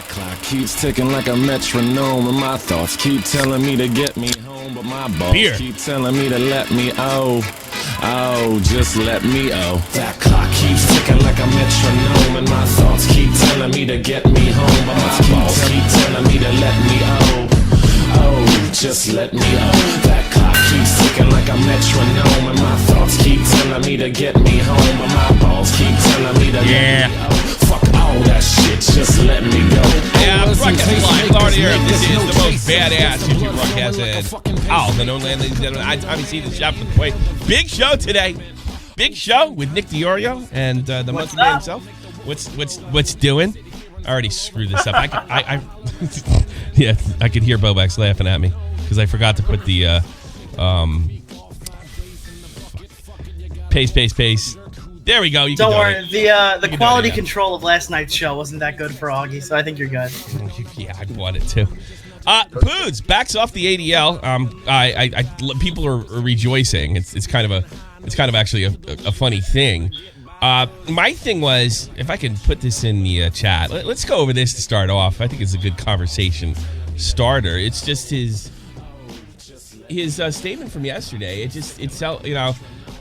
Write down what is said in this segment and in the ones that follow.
Clock keeps ticking like a metronome, and my thoughts keep telling me to get me home, but my boss keep telling me to let me just let me That clock keeps ticking like a metronome, and my thoughts keep telling me to get me home, but my boss keep telling me to let me just let me That clock keeps ticking like a metronome, and my thoughts keep telling me to get me home, but my boss keep telling me to let me Fuck all that shit, just let me go. Yeah, broadcast live. Already here. This is the most badass YouTube broadcast in the known land, ladies and gentlemen. I'm seeing the shop for the point. Big show today. Big show with Nick DiOrio and the monkey man himself. What's doing? I already screwed this up. Yeah, I could hear Bobax laughing at me because I forgot to put the pace. There we go. Don't worry. The quality control of last night's show wasn't that good for Augie, so I think you're good. Yeah, I bought it too. Pewds backs off the ADL. People are rejoicing. It's kind of actually a funny thing. My thing was, if I can put this in the chat, let's go over this to start off. I think it's a good conversation starter. It's just his statement from yesterday.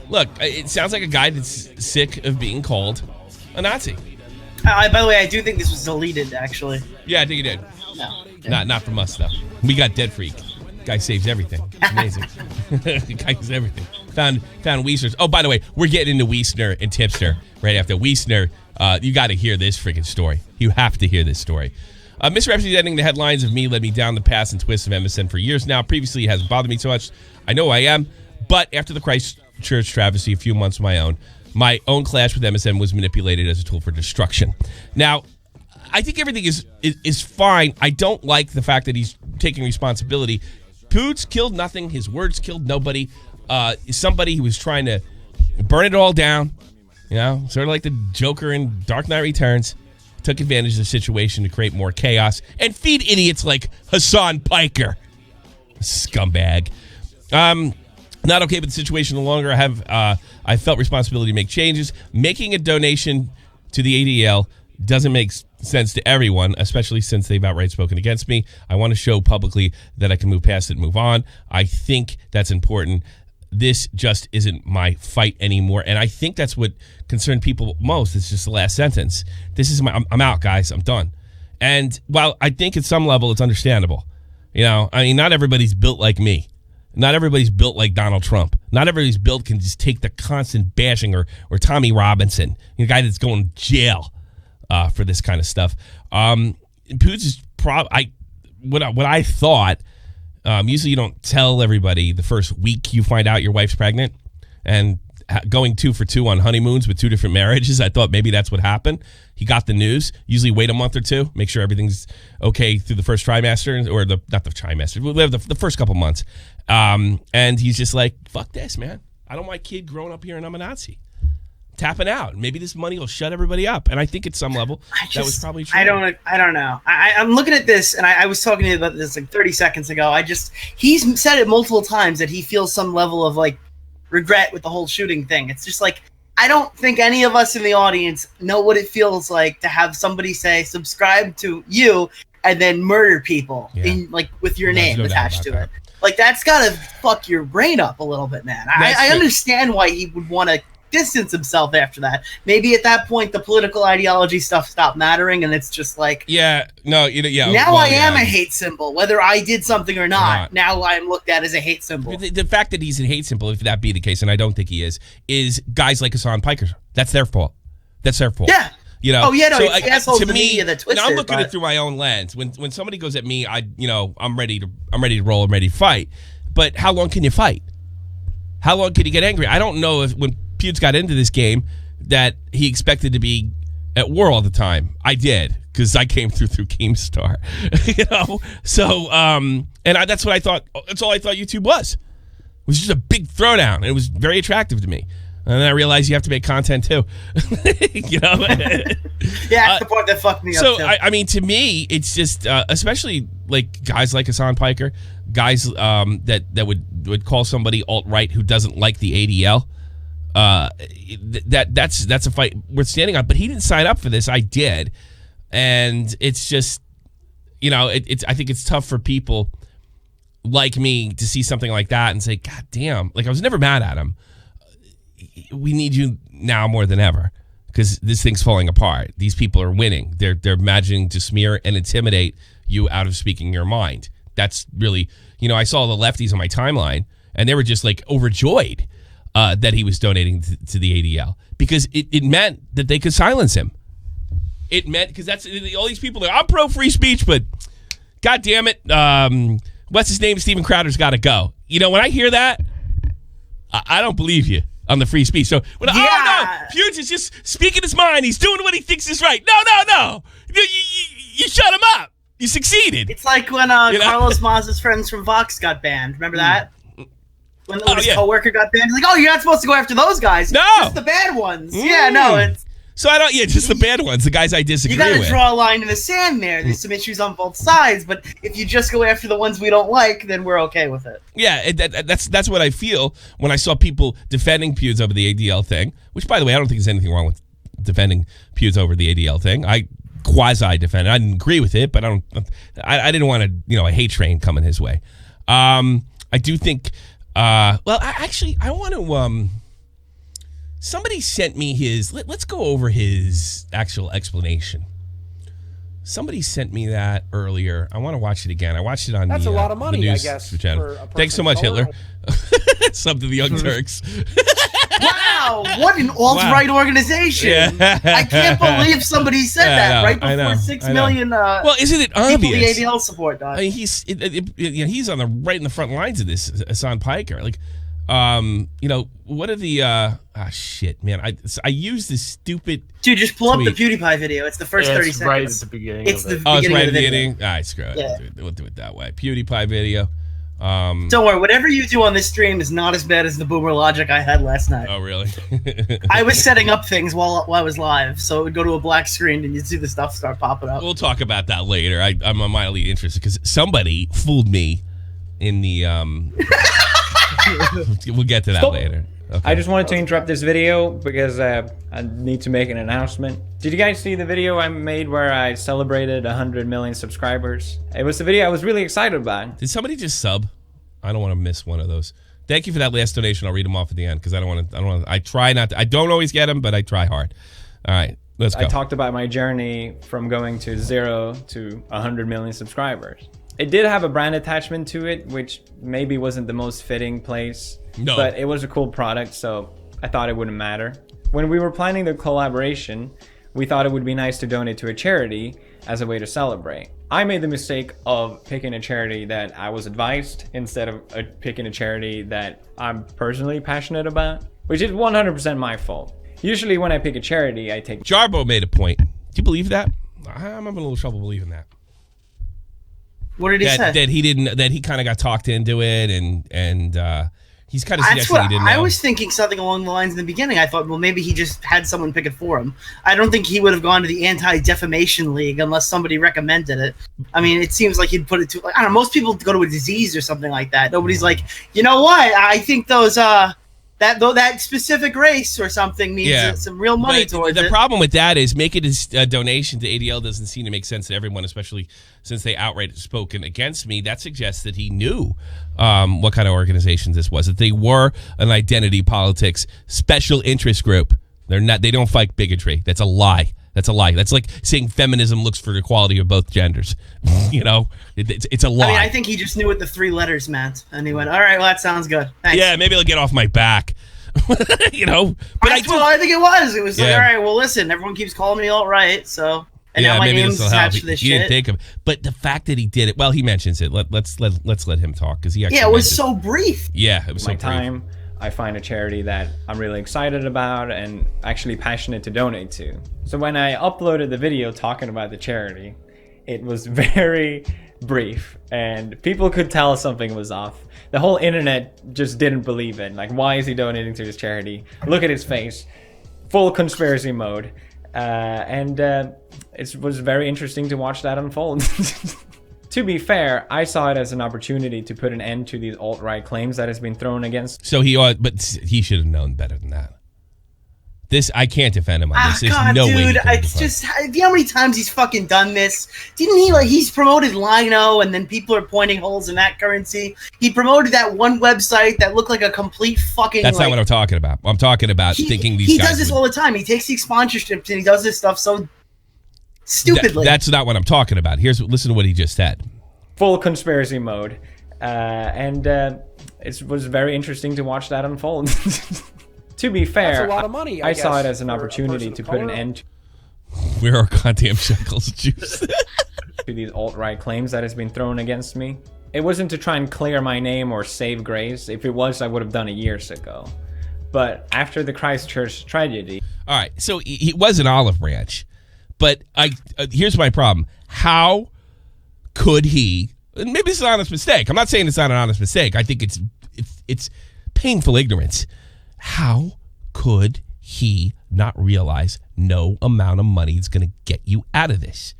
Look, it sounds like a guy that's sick of being called a Nazi. By the way, I do think this was deleted, actually. Yeah, I think it did. No. Not from us, though. We got Dead Freak. Guy saves everything. It's amazing. Guy saves everything. Found Wiesner's. Oh, by the way, we're getting into Wiesner and Tipster right after. Wiesner, you got to hear this freaking story. You have to hear this story. Misrepresenting the headlines of me led me down the paths and twists of MSN for years now. Previously, it hasn't bothered me so much. I know I am. But after the Christchurch travesty, a few months of my own clash with MSN was manipulated as a tool for destruction. Now, I think everything is fine. I don't like the fact that he's taking responsibility. Pewds killed nothing. His words killed nobody. Somebody who was trying to burn it all down, sort of like the Joker in Dark Knight Returns, took advantage of the situation to create more chaos and feed idiots like Hassan Piker. Scumbag. Not okay with the situation no longer. I felt responsibility to make changes. Making a donation to the ADL doesn't make sense to everyone, especially since they've outright spoken against me. I want to show publicly that I can move past it and move on. I think that's important. This just isn't my fight anymore, and I think that's what concerned people most. It's just the last sentence. I'm out, guys. I'm done. And while I think at some level it's understandable, not everybody's built like me. Not everybody's built like Donald Trump. Not everybody's built can just take the constant bashing or Tommy Robinson, the guy that's going to jail for this kind of stuff. Pewds is what I thought. Usually you don't tell everybody the first week you find out your wife's pregnant, and going 2 for 2 on honeymoons with 2 different marriages. I thought maybe that's what happened. He got the news. Usually wait a month or 2, make sure everything's okay through the first trimester, or not the trimester. We'll have the first couple months. And he's just like, fuck this, man. I don't want my kid growing up here and I'm a Nazi. Tapping out. Maybe this money will shut everybody up. And I think at some level that was probably true. I don't know. I'm looking at this, and I was talking to you about this like 30 seconds ago. He's said it multiple times that he feels some level of like regret with the whole shooting thing. It's just like, I don't think any of us in the audience know what it feels like to have somebody say subscribe to you and then murder people with your name attached to it. Like, that's gotta fuck your brain up a little bit, man. I understand why he would want to distance himself after that. Maybe at that point the political ideology stuff stopped mattering, and it's just like, now I am a hate symbol, whether I did something or not. Now I'm looked at as a hate symbol. The fact that he's a hate symbol, if that be the case, and I don't think he is guys like Hassan Piker. That's their fault. Yeah. It's assholes to the media that twisted. I'm looking at it through my own lens. When somebody goes at me, I'm ready to roll. I'm ready to fight. But how long can you fight? How long can you get angry? I don't know if when Pewds got into this game that he expected to be at war all the time. I did, because I came through Keemstar. So that's what I thought. That's all I thought YouTube was. It was just a big throwdown, and it was very attractive to me. And then I realized you have to make content too. Yeah, that's the part that fucked me up too. So I mean, to me, it's just especially like guys like Hassan Piker, guys that would call somebody alt-right who doesn't like the ADL. That's a fight worth standing on. But he didn't sign up for this. I did. And it's just, I think it's tough for people like me to see something like that and say, God damn, like I was never mad at him. We need you now more than ever because this thing's falling apart. These people are winning. They're imagining to smear and intimidate you out of speaking your mind. That's really, I saw the lefties on my timeline and they were just like overjoyed that he was donating to the ADL because it meant that they could silence him. It meant, because that's all these people are, I'm pro free speech, but God damn it, what's his name? Steven Crowder's got to go. When I hear that, I don't believe you on the free speech. So, oh no, Pewds is just speaking his mind. He's doing what he thinks is right. No. You shut him up. You succeeded. It's like when Carlos Maz's friends from Vox got banned. Remember that? When his coworker got banned. He's like, you're not supposed to go after those guys. No. Just the bad ones. Yeah, no, it's... So just the bad ones, the guys I disagree with. You got to draw a line in the sand there. There's some issues on both sides, but if you just go after the ones we don't like, then we're okay with it. Yeah, that's what I feel when I saw people defending Pewds over the ADL thing, which, by the way, I don't think there's anything wrong with defending Pewds over the ADL thing. I quasi-defend it. I didn't agree with it, but I didn't want a hate train coming his way. I do think, I want to... Somebody sent me his, let's go over his actual explanation. Somebody sent me that earlier. I want to watch it again. I watched it on That's a lot of money, news I guess. Channel. Thanks so much, Hitler. Sub to the Young Turks. Wow, what an alt-right organization. Yeah. I can't believe somebody said that right before 6 million well, isn't it obvious? People the ADL support died. I mean, he's on the right in the front lines of this, Hassan Piker. Like, what are the shit, man. I use this stupid dude, just pull up the PewDiePie video. It's the first 30 seconds. Right at the beginning. It's the it's beginning right of the at the video. beginning. All right, screw it. Yeah. We'll do it that way. PewDiePie video. Don't worry, whatever you do on this stream is not as bad as the boomer logic I had last night. Oh, really? I was setting up things while I was live, so it would go to a black screen and you'd see the stuff start popping up. We'll talk about that later. I'm mildly interested because somebody fooled me in the we'll get to that later. Okay. I just wanted to interrupt this video because I need to make an announcement. Did you guys see the video I made where I celebrated 100 million subscribers? It was the video I was really excited about. Did somebody just sub? I don't want to miss one of those. Thank you for that last donation. I'll read them off at the end because I don't want to. I try not to. I don't always get them, but I try hard. All right, let's go. I talked about my journey from going to 0 to 100 million subscribers. It did have a brand attachment to it, which maybe wasn't the most fitting place. No. But it was a cool product, so I thought it wouldn't matter. When we were planning the collaboration, we thought it would be nice to donate to a charity as a way to celebrate. I made the mistake of picking a charity that I was advised instead of picking a charity that I'm personally passionate about, which is 100% my fault. Usually when I pick a charity, I take... Jarbo made a point. Do you believe that? I'm having a little trouble believing that. What did he say? That he kind of got talked into it, and he's kind of suggesting he didn't know. I was thinking something along the lines in the beginning. I thought, well, maybe he just had someone pick it for him. I don't think he would have gone to the Anti-Defamation League unless somebody recommended it. I mean, it seems like he'd put it to, I don't know, most people go to a disease or something like that. Nobody's like, you know what? I think those that specific race or something needs some real money towards it. The problem with that is making a donation to ADL doesn't seem to make sense to everyone, especially since they outright spoken against me. That suggests that he knew what kind of organization this was, that they were an identity politics special interest group. They're not. They don't fight bigotry. That's a lie. That's a lie. That's like saying feminism looks for the equality of both genders. It's a lie. I mean, I think he just knew what the 3 letters meant, and he went, "All right, well, that sounds good. Thanks." Yeah, maybe I'll get off my back. But I think it was. It was like, all right, well, listen, everyone keeps calling me alt-right, so and now my name's attached to this shit. Didn't think of it, but the fact that he did it. Well, he mentions it. Let's let him talk because he actually. Yeah, it was so brief. Yeah, it was so brief. Time. I find a charity that I'm really excited about and actually passionate to donate to. So when I uploaded the video talking about the charity, it was very brief and people could tell something was off. The whole internet just didn't believe it. Like, why is he donating to this charity? Look at his face. Full conspiracy mode. It was very interesting to watch that unfold. To be fair, I saw it as an opportunity to put an end to these alt-right claims that has been thrown against. So but he should have known better than that. This, I can't defend him on this. There's God, no way. dude, you can it's defend. just, do you know how many times he's fucking done this? Didn't he, he's promoted Lino, and then people are pointing holes in that currency. He promoted that one website that looked like a complete fucking, That's not what I'm talking about. I'm talking about thinking these guys. He does this all the time. He takes these sponsorships, and he does this stuff so stupidly. That's not what I'm talking about. Listen to what he just said. Full conspiracy mode. It was very interesting to watch that unfold. To be fair, That's a lot of money, I saw guess, it as an for a opportunity person to of put an color. end Where are goddamn shekels, juice? to these alt-right claims that has been thrown against me. It wasn't to try and clear my name or save grace. If it was, I would have done it years ago. But after the Christchurch tragedy... All right, so he was an olive branch. But here's my problem. How could he... And maybe it's an honest mistake. I'm not saying it's not an honest mistake. I think it's painful ignorance. How could he not realize no amount of money is going to get you out of this?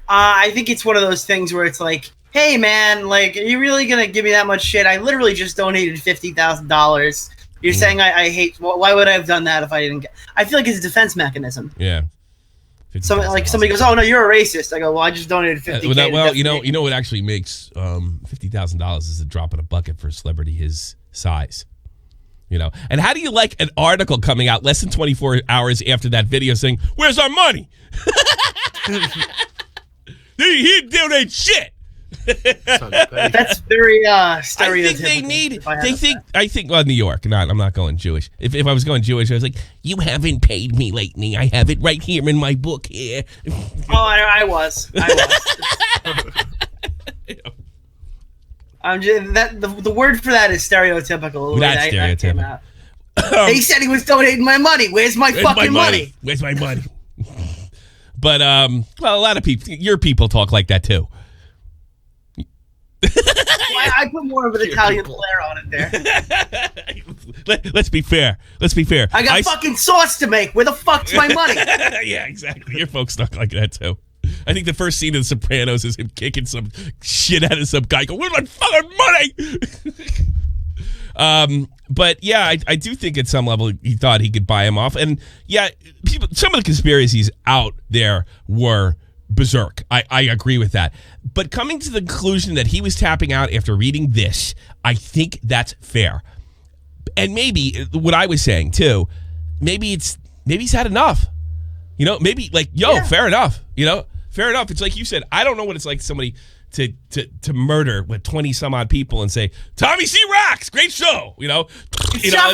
I think it's one of those things where it's like, hey, man, are you really going to give me that much shit? I literally just donated $50,000. You're saying I hate... Why would I have done that if I didn't get... I feel like it's a defense mechanism. Yeah. Somebody goes, oh, no, you're a racist. I go, well, I just donated $50,000. Well, you know what actually makes $50,000 is a drop in a bucket for a celebrity his size. And how do you like an article coming out less than 24 hours after that video saying, "Where's our money?" he didn't donate shit. That's very stereotypical. I think New York. I'm not going Jewish. If I was going Jewish, I was like, "You haven't paid me lately. I have it right here in my book here." Oh, I was. I'm just the word for that is stereotypical. That's stereotypical. He said he was donating my money. Where's my fucking money? Where's my money? But a lot of people, your people talk like that too. I put more of an Italian flair on it there. Let's be fair. I got fucking sauce to make. Where the fuck's my money? Yeah, exactly. Your folks talk like that too. I think the first scene of The Sopranos is him kicking some shit out of some guy. Go, where's my fucking money? But yeah, I do think at some level he thought he could buy him off. And yeah, some of the conspiracies out there were berserk. I agree with that. But coming to the conclusion that he was tapping out after reading this, I think that's fair. And maybe what I was saying too, maybe he's had enough. Maybe fair enough. Fair enough. It's like you said, I don't know what it's like somebody to murder with 20 some odd people and say, Tommy C. Rocks, great show. Stop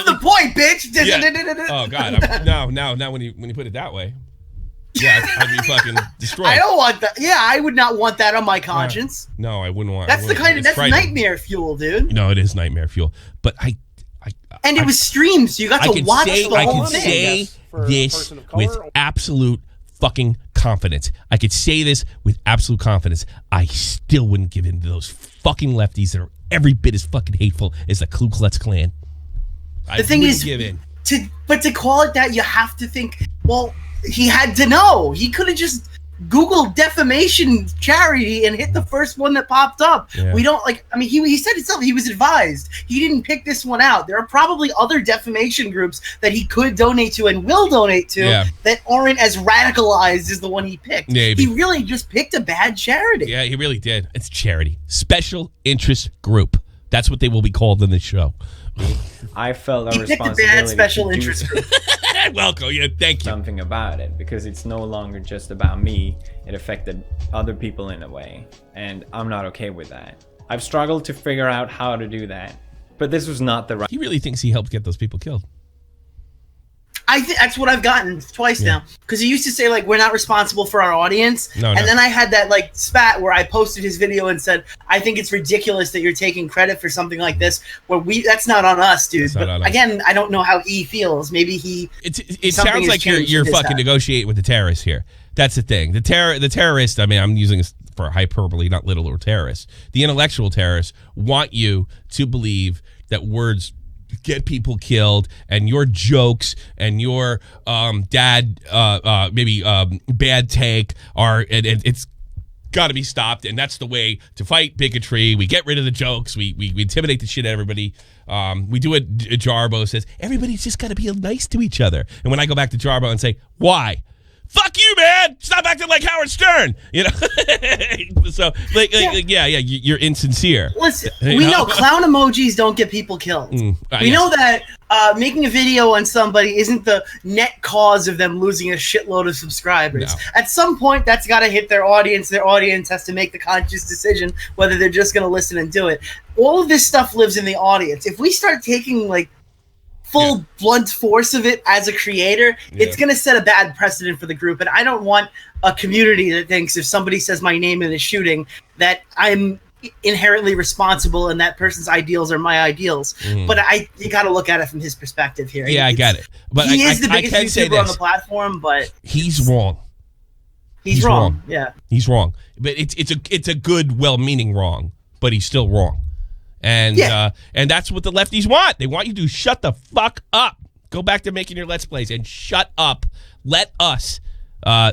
the point, bitch. Yeah. Oh God. Now when you put it that way. Yeah, I'd be fucking destroyed. I don't want that. Yeah, I would not want that on my conscience. No, I wouldn't want. That's nightmare fuel, dude. No, it is nightmare fuel. But it was streamed, so you got to watch the whole thing. I can say this with absolute fucking confidence. I could say this with absolute confidence. I still wouldn't give in to those fucking lefties that are every bit as fucking hateful as the Ku Klux Klan. The thing is, give in. To call it that, you have to think, well, he had to know. He could have just Googled defamation charity and hit the first one that popped up. Yeah. We don't he said himself, he was advised. He didn't pick this one out. There are probably other defamation groups that he could donate to and will donate to that aren't as radicalized as the one he picked. Maybe. He really just picked a bad charity. Yeah, he really did. It's charity. Special interest group. That's what they will be called in this show. I felt a he picked responsibility a bad special interest group. Welcome. Yeah, thank you. Something about it, because it's no longer just about me. It affected other people in a way, and I'm not okay with that. I've struggled to figure out how to do that, but this was not the right. He really thinks he helped get those people killed. I think that's what I've gotten twice now. Because he used to say, we're not responsible for our audience. No. Then I had that, spat where I posted his video and said, I think it's ridiculous that you're taking credit for something like this, where that's not on us, dude. But again, I don't know how he feels. Maybe it sounds like you're fucking negotiating with the terrorists here. That's the thing. The terrorists, I'm using this for hyperbole, not literal terrorists. The intellectual terrorists want you to believe that words get people killed, and your jokes and your bad take are, and it's got to be stopped, and that's the way to fight bigotry. We get rid of the jokes. We intimidate the shit out of everybody. We do what Jarbo says. Everybody's just got to be nice to each other. And when I go back to Jarbo and say, why? Fuck you, man! Stop acting like Howard Stern. You know, so yeah, you're insincere. Listen, we know clown emojis don't get people killed. We know that making a video on somebody isn't the net cause of them losing a shitload of subscribers. No. At some point, that's got to hit their audience. Their audience has to make the conscious decision whether they're just going to listen and do it. All of this stuff lives in the audience. If we start taking like full blunt force of it as a creator, it's going to set a bad precedent for the group. And I don't want a community that thinks if somebody says my name in a shooting that I'm inherently responsible and that person's ideals are my ideals. But you got to look at it from his perspective here. Yeah, I get it. But he is the biggest YouTuber on the platform, but he's wrong. He's wrong. Yeah. He's wrong. But it's a good, well-meaning wrong, but he's still wrong. And that's what the lefties want. They want you to shut the fuck up. Go back to making your Let's Plays and shut up. Let us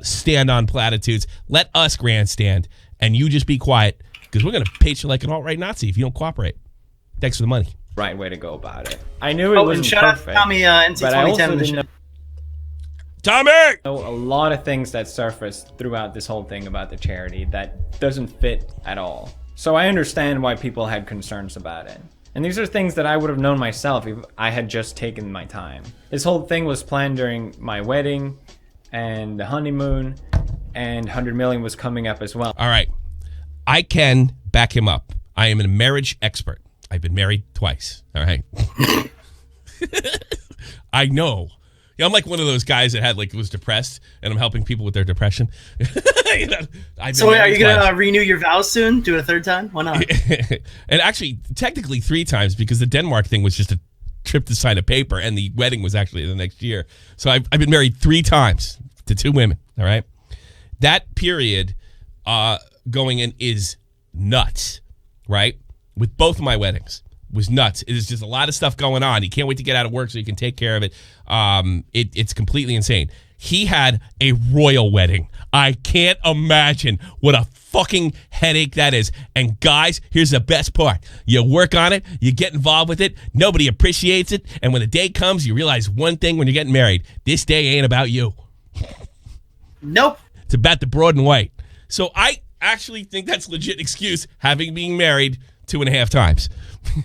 stand on platitudes. Let us grandstand. And you just be quiet because we're going to paint you like an alt-right Nazi if you don't cooperate. Thanks for the money. Right way to go about it. I knew it wasn't shout perfect. Out to Tommy, NC but I also 2010 didn't Tommy! know a lot of things that surfaced throughout this whole thing about the charity that doesn't fit at all. So I understand why people had concerns about it. And these are things that I would have known myself if I had just taken my time. This whole thing was planned during my wedding and the honeymoon, and 100 million was coming up as well. All right. I can back him up. I am a marriage expert. I've been married twice. All right. I know. Yeah, I'm like one of those guys that was depressed, and I'm helping people with their depression. So are you going to renew your vows soon? Do it a third time? Why not? And actually, technically 3 times, because the Denmark thing was just a trip to sign a paper, and the wedding was actually the next year. So I've been married 3 times to 2 women, all right? That period going in is nuts, right? With both of my weddings. Was nuts. It is just a lot of stuff going on. He can't wait to get out of work so he can take care of it. It's completely insane. He had a royal wedding. I can't imagine what a fucking headache that is. And guys, here's the best part. You work on it, you get involved with it, nobody appreciates it, and when the day comes, you realize one thing when you're getting married. This day ain't about you. Nope. It's about the broad and white. So I actually think that's a legit excuse, having been married 2.5 times.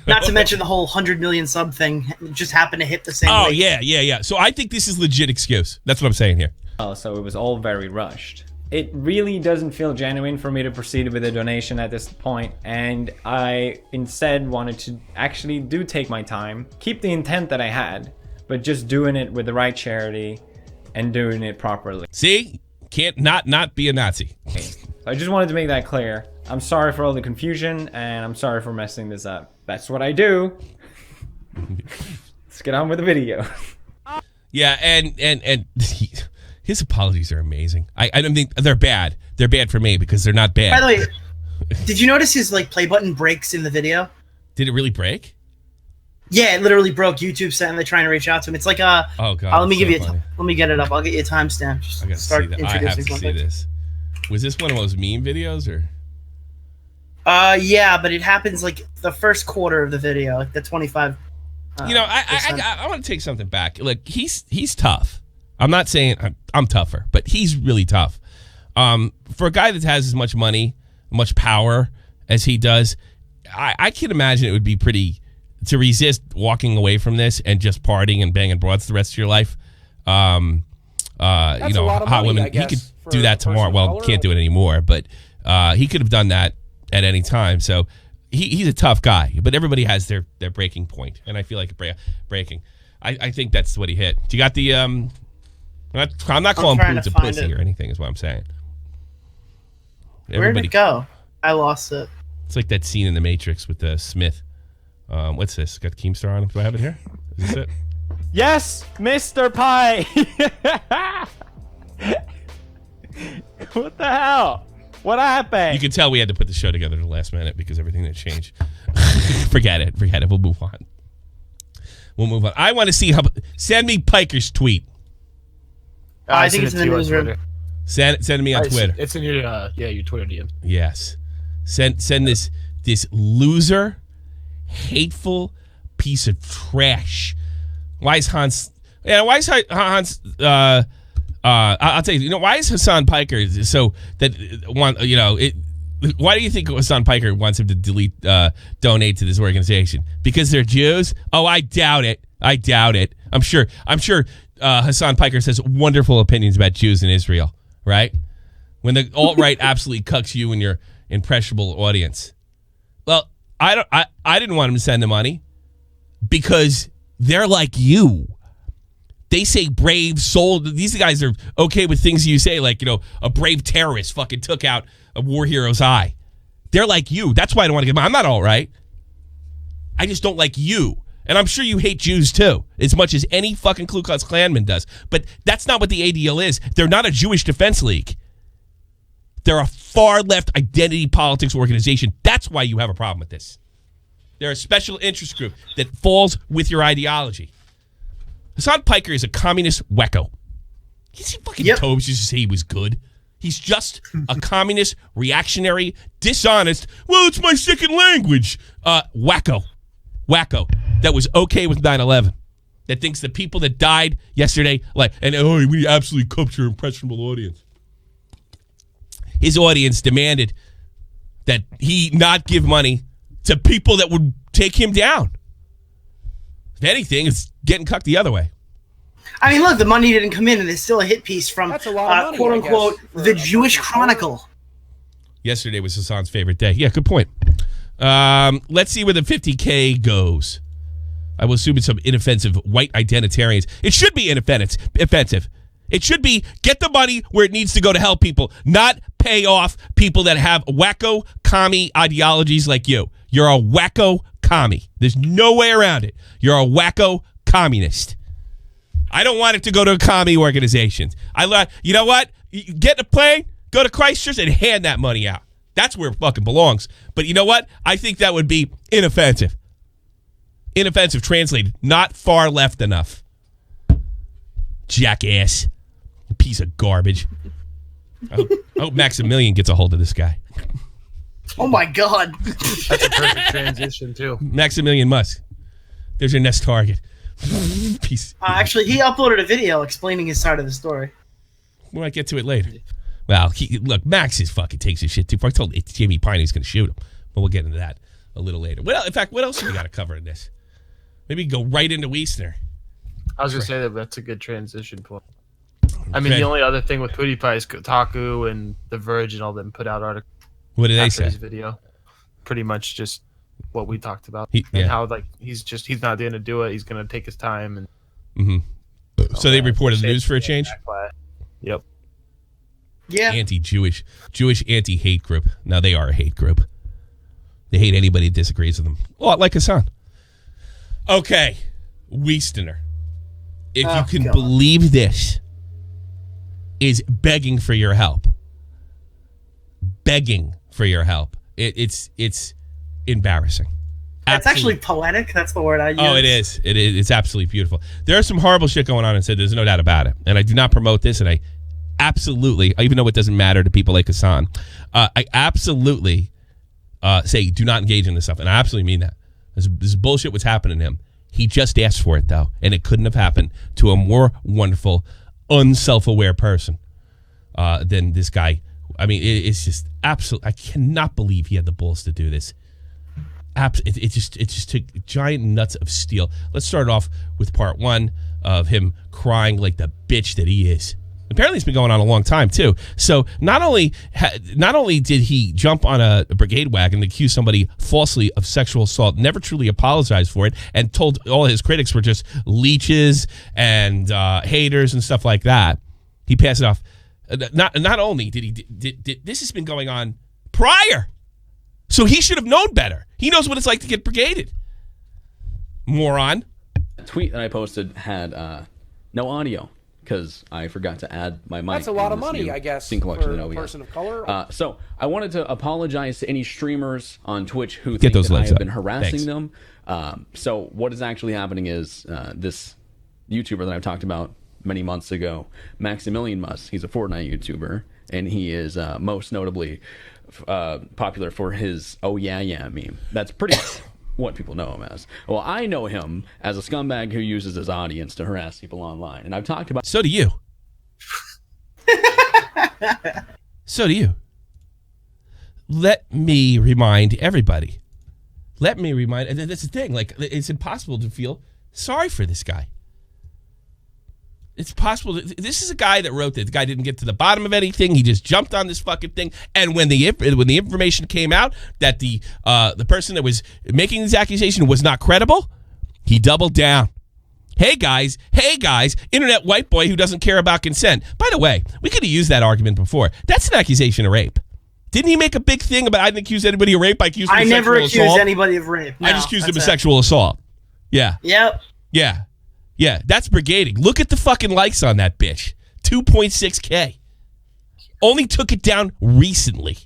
Not to mention the whole 100 million sub thing just happened to hit the same week. Yeah. So I think this is legit excuse. That's what I'm saying here. So it was all very rushed. It really doesn't feel genuine for me to proceed with a donation at this point, and I instead wanted to actually take my time, keep the intent that I had, but just doing it with the right charity and doing it properly. See? Can't not be a Nazi. I just wanted to make that clear. I'm sorry for all the confusion, and I'm sorry for messing this up. That's what I do. Let's get on with the video. Yeah, and his apologies are amazing. I don't think they're bad. They're bad for me because they're not bad. By the way, did you notice his play button breaks in the video? Did it really break? Yeah, it literally broke. YouTube said they're trying to reach out to him. It's like oh god. Let me give you. Let me get it up. I'll get you a timestamp. I gotta see that. I have to see this. Was this one of those meme videos or? Yeah, but it happens like the first quarter of the video, like the 25. I want to take something back. Like he's tough. I'm not saying I'm tougher, but he's really tough. For a guy that has as much money, much power as he does, I can imagine it would be pretty to resist walking away from this and just partying and banging broads the rest of your life. Hot women. He could do that tomorrow. Well, can't do it anymore, but he could have done that at any time. So he's a tough guy, but everybody has their breaking point, and I feel like breaking. I think that's what he hit. Do you got the? I'm not calling Pewds a pussy or anything. Is what I'm saying. Where did it go? I lost it. It's like that scene in The Matrix with Smith. What's this? Got Keemstar on it? Do I have it here? Is this it? Yes, Mr. Pie. What the hell? What happened? You can tell we had to put the show together at the last minute because everything that changed. Forget it. We'll move on. I want to see how. Send me Piker's tweet. I think it's in the newsroom. Send it to me on Twitter. It's in your your Twitter DM. Yes. Send this loser, hateful piece of trash. Why is Hans? Yeah, why is Hans? I'll tell you. Why is Hassan Piker so that one? Why do you think Hassan Piker wants him to donate to this organization? Because they're Jews? Oh, I doubt it. I'm sure Hassan Piker has wonderful opinions about Jews in Israel, right? When the alt-right absolutely cucks you and your impressionable audience. Well, I didn't want him to send the money because they're like you. They say brave soul. These guys are okay with things you say, like, a brave terrorist fucking took out a war hero's eye. They're like you. That's why I don't want to give them. I'm not all right. I just don't like you. And I'm sure you hate Jews too, as much as any fucking Ku Klux Klanman does. But that's not what the ADL is. They're not a Jewish Defense League. They're a far left identity politics organization. That's why you have a problem with this. They're a special interest group that falls with your ideology. Hassan Piker is a communist wacko. He's fucking Tobes used to say he was good. He's just a communist, reactionary, dishonest, well, it's my second language, wacko. That was okay with 9/11. That thinks the people that died yesterday, we absolutely cooked your impressionable audience. His audience demanded that he not give money to people that would take him down. If anything, it's getting cucked the other way. I mean, look, the money didn't come in, and there's still a hit piece from, That's a lot of money, quote unquote, the Jewish Chronicle. Yesterday was Hassan's favorite day. Yeah, good point. Let's see where the $50K goes. I will assume it's some inoffensive white identitarians. It should be offensive. It should be get the money where it needs to go to help people, not pay off people that have wacko commie ideologies like you. You're a wacko commie. There's no way around it. You're a wacko communist. I don't want it to go to a commie organization. You know what? Get in a plane, go to Christchurch, and hand that money out. That's where it fucking belongs. But you know what? I think that would be inoffensive. Inoffensive translated. Not far left enough. Jackass. Piece of garbage. I hope Maximilian gets a hold of this guy. Oh my God. That's a perfect transition too. Maximilian Musk. There's your next target. Peace. Actually, he uploaded a video explaining his side of the story. We might get to it later. Well, look, Max fucking takes his shit too far. I told Jamie Pine he's going to shoot him, but we'll get into that a little later. In fact, what else do we got to cover in this? Maybe go right into Wiesner. I was going to say that's a good transition point. I mean, the only other thing with PewDiePie is Kotaku and The Verge and all them put out articles. What did they say? His video, pretty much just what we talked about, and how he's not going to do it. He's going to take his time and. So they reported the news for a change. Yep. Yeah. Anti-Jewish, Jewish anti-hate group. Now they are a hate group. They hate anybody that disagrees with them. Well, like Hassan. Okay, Wiesner. If you can believe this, is begging for your help. Begging for your help. It's embarrassing. It's actually poetic. That's the word I use. Oh, it is. It's absolutely beautiful. There's some horrible shit going on, and said there's no doubt about it. And I do not promote this, and I absolutely, even though it doesn't matter to people like Hassan, I absolutely say do not engage in this stuff, and I absolutely mean that. This is bullshit what's happening to him. He just asked for it, though, and it couldn't have happened to a more wonderful, unself-aware person than this guy. I mean, it's just absolute. I cannot believe he had the balls to do this. It just took giant nuts of steel. Let's start off with part one of him crying like the bitch that he is. Apparently, it's been going on a long time too. So not only did he jump on a brigade wagon and accuse somebody falsely of sexual assault, never truly apologized for it, and told all his critics were just leeches and haters and stuff like that. He passed it off. Not only did he this has been going on prior, so he should have known better. He knows what it's like to get brigaded. Moron. A tweet that I posted had no audio because I forgot to add my mic. That's a lot of money, I guess, for a person of color. So I wanted to apologize to any streamers on Twitch who Get think those that I legs have up. been harassing Thanks. them. So what is actually happening is this YouTuber that I've talked about many months ago, Maximilian Muss. He's a Fortnite YouTuber, and he is most notably popular for his "Oh yeah yeah" meme. That's pretty what people know him as. Well, I know him as a scumbag who uses his audience to harass people online, and I've talked about. So do you. So do you. Let me remind everybody. Let me remind, and that's the thing, like, it's impossible to feel sorry for this guy. It's possible. This is a guy that wrote this. The guy didn't get to the bottom of anything. He just jumped on this fucking thing. And when the information came out that the person that was making this accusation was not credible, he doubled down. Hey guys, internet white boy who doesn't care about consent. By the way, we could have used that argument before. That's an accusation of rape. Didn't he make a big thing about I didn't accuse anybody of rape? I accused him of sexual assault. I never accused anybody of rape. No, I just accused him of sexual assault. Yeah. Yep. Yeah, that's brigading. Look at the fucking likes on that bitch. 2.6K. Only took it down recently.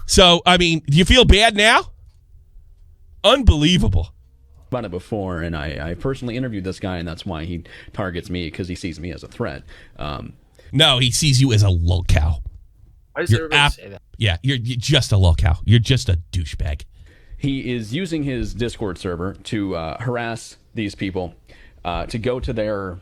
So, I mean, do you feel bad now? Unbelievable. About it before, and I personally interviewed this guy, and that's why he targets me, because he sees me as a threat. No, he sees you as a lolcow. Why does everybody say that? Yeah, you're just a lolcow. You're just a douchebag. He is using his Discord server to harass these people, to go to their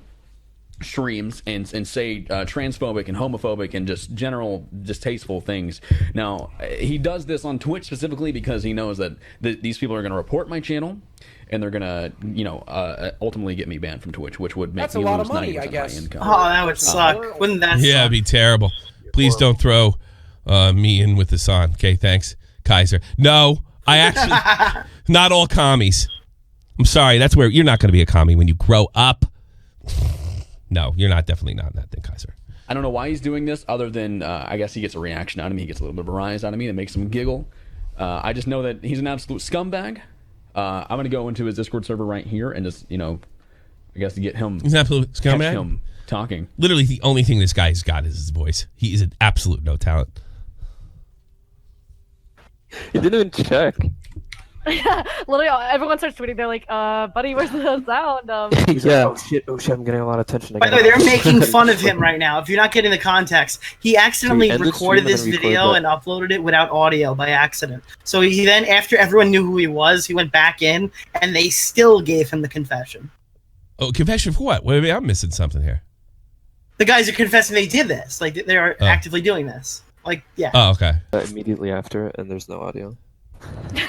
streams and say transphobic and homophobic and just general distasteful things. Now, he does this on Twitch specifically because he knows that these people are going to report my channel, and they're going to, ultimately get me banned from Twitch, which would make me lose 90% of my income. Oh, that would suck. Wouldn't that suck? Yeah, it'd be terrible. Please don't throw me in with this on. Okay, thanks, Kaiser. No, I actually, not all commies. I'm sorry, that's where you're not going to be a commie when you grow up. No, you're not. Definitely not that thing, Kaiser. I don't know why he's doing this, other than I guess he gets a reaction out of me. He gets a little bit of a rise out of me that makes him giggle. I just know that he's an absolute scumbag. I'm going to go into his Discord server right here and just, I guess to get him. He's an absolute scumbag. Catch him talking. Literally, the only thing this guy's got is his voice. He is an absolute no talent. He didn't even check. Yeah, literally, everyone starts tweeting. They're like, buddy, where's the sound? He's like, oh shit, I'm getting a lot of attention. By the way, they're making fun of him right now. If you're not getting the context, he accidentally recorded this video and uploaded it without audio by accident. So he then, after everyone knew who he was, he went back in, and they still gave him the confession. Oh, confession for what? Wait, I'm missing something here. The guys are confessing they did this. Like, they are actively doing this. Like, yeah. Oh, okay. Immediately after, and there's no audio.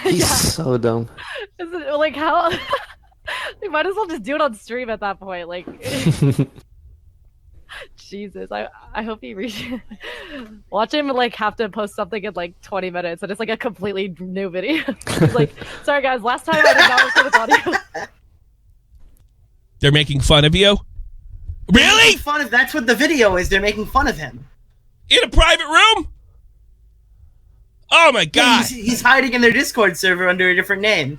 He's so dumb. Is it, like, how? They might as well just do it on stream at that point. Like, Jesus, I hope he reaches. Watch him like have to post something in like 20 minutes, and it's like a completely new video. It's like, sorry guys, last time I did not record with audio. They're making fun of you? Really? Fun of that's what the video is. They're making fun of him in a private room. Oh my God! Yeah, he's hiding in their Discord server under a different name.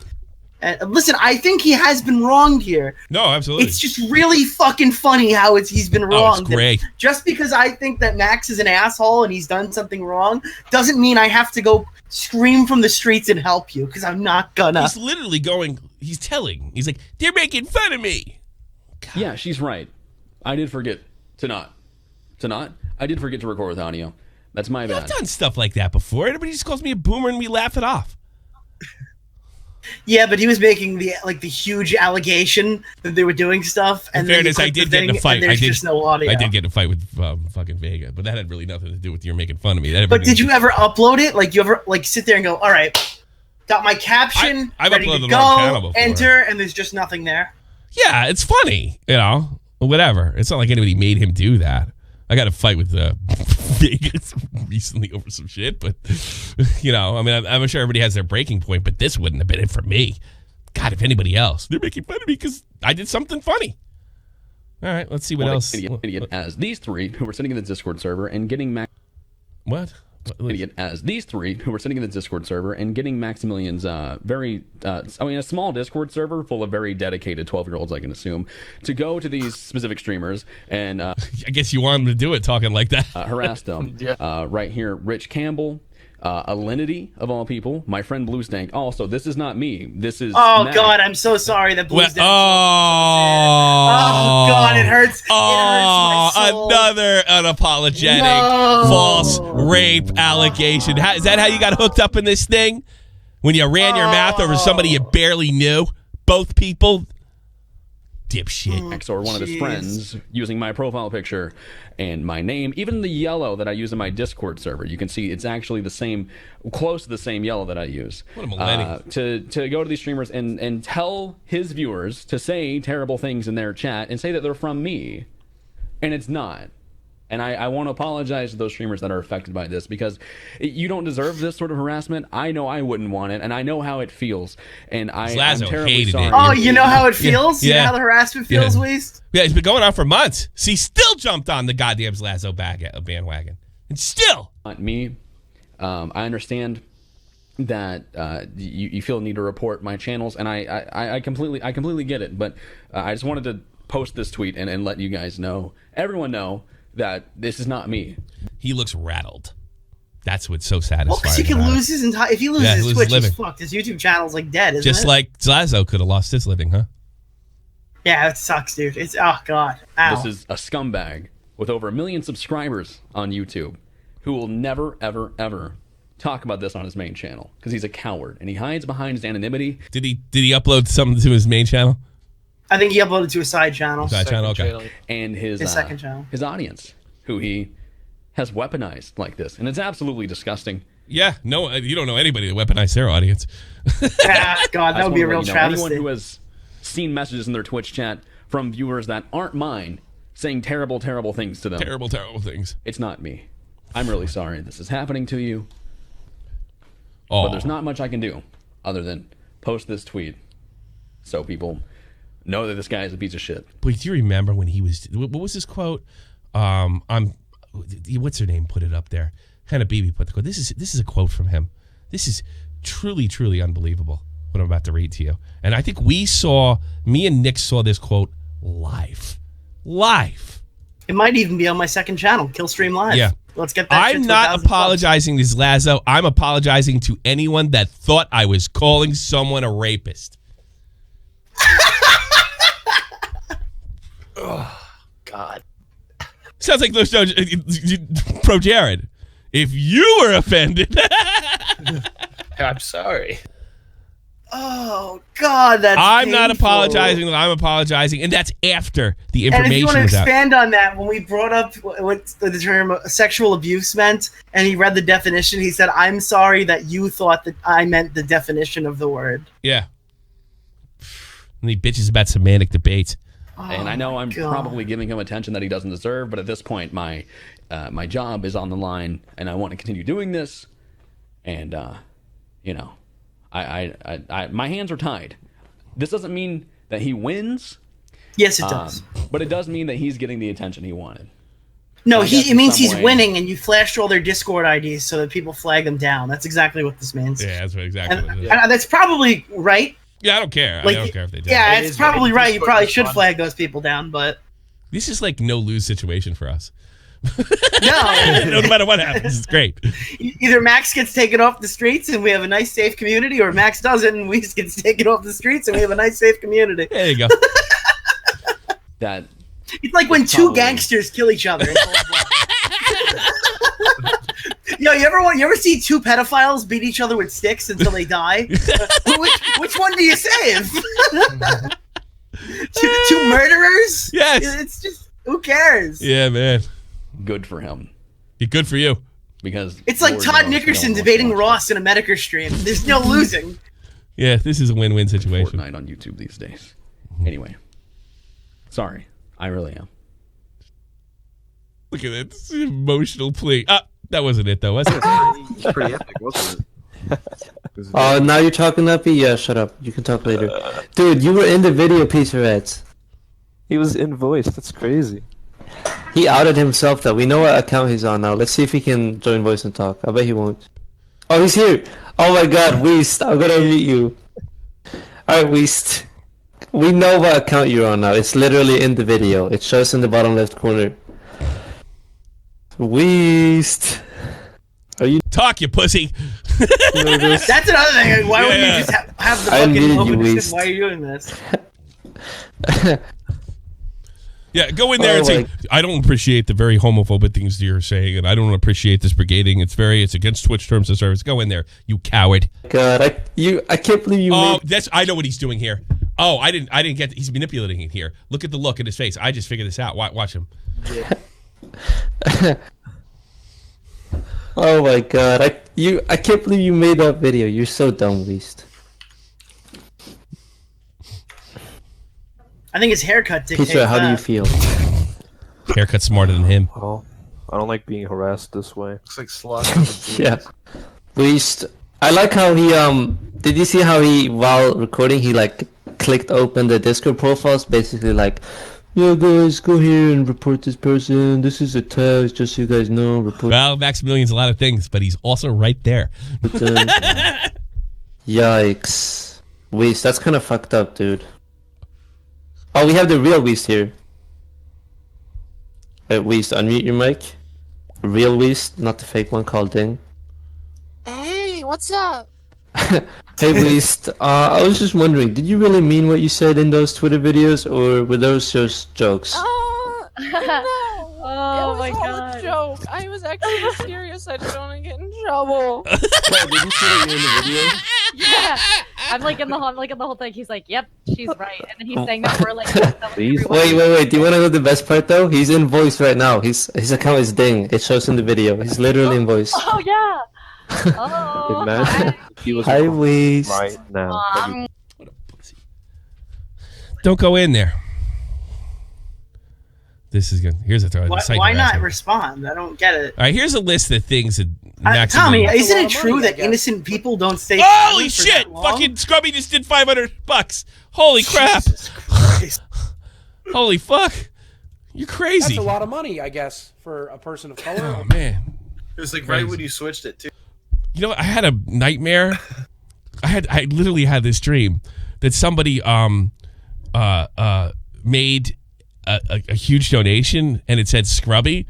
And listen, I think he has been wronged here. No, absolutely. It's just really fucking funny how he's been wronged. Oh, it's great. Just because I think that Max is an asshole and he's done something wrong doesn't mean I have to go scream from the streets and help you, because I'm not gonna. He's literally going. He's telling. He's like, they're making fun of me. God. Yeah, she's right. I did forget to not. I did forget to record with audio. That's my bad. I've done stuff like that before. Everybody just calls me a boomer and we laugh it off. Yeah, but he was making the huge allegation that they were doing stuff. And in fairness, I did get in a fight. Just no audio. I did get in a fight with fucking Vega, but that had really nothing to do with you're making fun of me. But did you ever upload it? Like, you ever sit there and go, all right, got my caption, I've ready uploaded to the wrong channel go, before. enter, and there's just nothing there? Yeah, it's funny, whatever. It's not like anybody made him do that. I got a fight with Vegas recently over some shit, but I'm sure everybody has their breaking point, but this wouldn't have been it for me. God, if anybody else, they're making fun of me because I did something funny. All right, let's see what else. Idiot as these three who were sitting in the Discord server and getting What? Idiot as these three who were sitting in the Discord server and getting Maximilian's a small Discord server full of very dedicated 12-year-olds, I can assume, to go to these specific streamers and I guess you want them to do it talking like that. Harass them. Yeah. Right here, Rich Campbell, Alinity, of all people, my friend Blue Stank. Also, this is not me. This is Mac. God, I'm so sorry that Blue Stank. Oh God, it hurts. Oh, It hurts my soul. another unapologetic false rape allegation. Is that how you got hooked up in this thing? When you ran your mouth over somebody you barely knew? Both people? Dipshit. Or one of his friends using my profile picture and my name, even the yellow that I use in my Discord server. You can see it's actually the same, close to the same yellow that I use. What a millennial. To go to these streamers and tell his viewers to say terrible things in their chat and say that they're from me. And it's not. And I want to apologize to those streamers that are affected by this, because you don't deserve this sort of harassment. I know I wouldn't want it, and I know how it feels. And I'm terribly sorry. it. Oh, you know how it feels? Yeah. You know how the harassment feels, Weast? Yeah, it's been going on for months. See, still jumped on the goddamn Zlazo bandwagon. And still. Not me. I understand that you feel the need to report my channels, and I completely get it. But I just wanted to post this tweet and let you guys know, everyone know, that this is not me. He looks rattled. That's what's so satisfying. Well, because he could lose his entire. If he loses his Twitch, he's fucked. His YouTube channel's like dead, isn't Just it? like Zlazo could have lost his living, huh? Yeah, it sucks, dude. It's God. Ow. This is a scumbag with over 1 million subscribers on YouTube who will never, ever, ever talk about this on his main channel because he's a coward and he hides behind his anonymity. Did he upload something to his main channel? I think he uploaded to a side channel. Okay. And his second channel. His audience, who he has weaponized like this, and it's absolutely disgusting. Yeah, no, you don't know anybody that weaponized their audience. God, that would be a real travesty. Anyone who has seen messages in their Twitch chat from viewers that aren't mine saying terrible, terrible things to them. Terrible, terrible things. It's not me. I'm really sorry this is happening to you. Oh. But there's not much I can do other than post this tweet so people know that this guy is a piece of shit. But do you remember when he was? What was his quote? What's her name? Put it up there. Hannah Beebe put the quote. This is a quote from him. This is truly, truly unbelievable what I'm about to read to you. And I think me and Nick saw this quote live. It might even be on my second channel, Killstream Live. Yeah. Let's get that. I'm not apologizing to Zlazo. I'm apologizing to anyone that thought I was calling someone a rapist. Oh, God. Sounds like those pro Jared. If you were offended, I'm sorry. Oh God, that's. I'm not painful. apologizing. I'm apologizing, and that's after the information And if you want to was out. expand on that, when we brought up what the term sexual abuse meant, and he read the definition, he said, "I'm sorry that you thought that I meant the definition of the word." Yeah. And he bitches about semantic debates. And I know I'm probably giving him attention that he doesn't deserve, but at this point, my job is on the line, and I want to continue doing this. And I my hands are tied. This doesn't mean that he wins. Yes, it does. But it does mean that he's getting the attention he wanted. No, it means he's winning, and you flashed all their Discord IDs so that people flag them down. That's exactly what this means. Yeah, that's exactly what it is. And that's probably right. Yeah, I don't care. I don't care if they do. Yeah, it's probably right. You probably should flag those people down, but this is like no lose situation for us. No. No matter what happens, it's great. Either Max gets taken off the streets and we have a nice, safe community, or Max doesn't and we gets taken off the streets and we have a nice, safe community. There you go. It's like when two gangsters kill each other. Yo, you ever see two pedophiles beat each other with sticks until they die? Which one do you save? two murderers? Yes. It's just, who cares? Yeah, man. Good for him. Good for you. Because it's like Todd Nickerson debating Ross in a Medicare stream. There's no losing. Yeah, this is a win-win situation. Fortnite on YouTube these days. Anyway. Sorry. I really am. Look at that. This is an emotional plea. That wasn't it, though, was it? It's pretty epic, wasn't it? Oh, now you're talking uppy? Yeah, shut up. You can talk later. Dude, you were in the video, piece of heads. He was in voice. That's crazy. He outed himself, though. We know what account he's on now. Let's see if he can join voice and talk. I bet he won't. Oh, he's here. Oh my God, Weast. I'm gonna meet you. Alright, Weast. We know what account you're on now. It's literally in the video. It shows in the bottom left corner. Weast. Are you talk, you pussy? That's another thing. Why don't you just have the fucking open? Why are you doing this? Yeah, go in there and say, I don't appreciate the very homophobic things you're saying, and I don't appreciate this brigading. It's against Twitch terms of service. Go in there, you coward. God, I can't believe you. Oh, I know what he's doing here. Oh, I didn't get. He's manipulating it here. Look at the look in his face. I just figured this out. Watch him. Yeah. Oh my God, I can't believe you made that video. You're so dumb, Weast. I think his haircut dictates Pizza, how do you feel? Haircut's smarter than him. Oh, I don't like being harassed this way. Looks like slush. Yeah. Weast. I like how he did you see how he, while recording, he like clicked open the Discord profiles, basically like, yeah guys, go here and report this person. This is a test, just so you guys know. Report. Well, Maximilian's a lot of things, but he's also right there. Yikes. Weast, that's kind of fucked up, dude. Oh, we have the real Weast here. Weast, unmute your mic. Real Weast, not the fake one called Ding. Hey, what's up? Hey Weast, I was just wondering, did you really mean what you said in those Twitter videos, or were those just jokes? No. Oh my God. A joke. I was actually serious. I just don't want to get in trouble. Did you say that in the video? Yeah. I'm like in the whole thing. He's like, "Yep, she's right," and then he's saying that we're like. Please. Wait. Do you want to know the best part though? He's in voice right now. His account is Ding. It shows in the video. He's literally in voice. Oh yeah. Oh. Hi. Hi, Weast. Right now. Don't go in there. This is good. Here's a throw. Why not respond? I don't get it. All right, here's a list of things that Tommy, isn't it true that innocent people don't stay? Holy shit! Fucking Scrubby just did $500. Holy crap! Holy fuck! You're crazy. That's a lot of money, I guess, for a person of color. Oh man, it was like crazy. Right when you switched it too. You know, I had a nightmare. I literally had this dream that somebody made a huge donation, and it said Scrubby,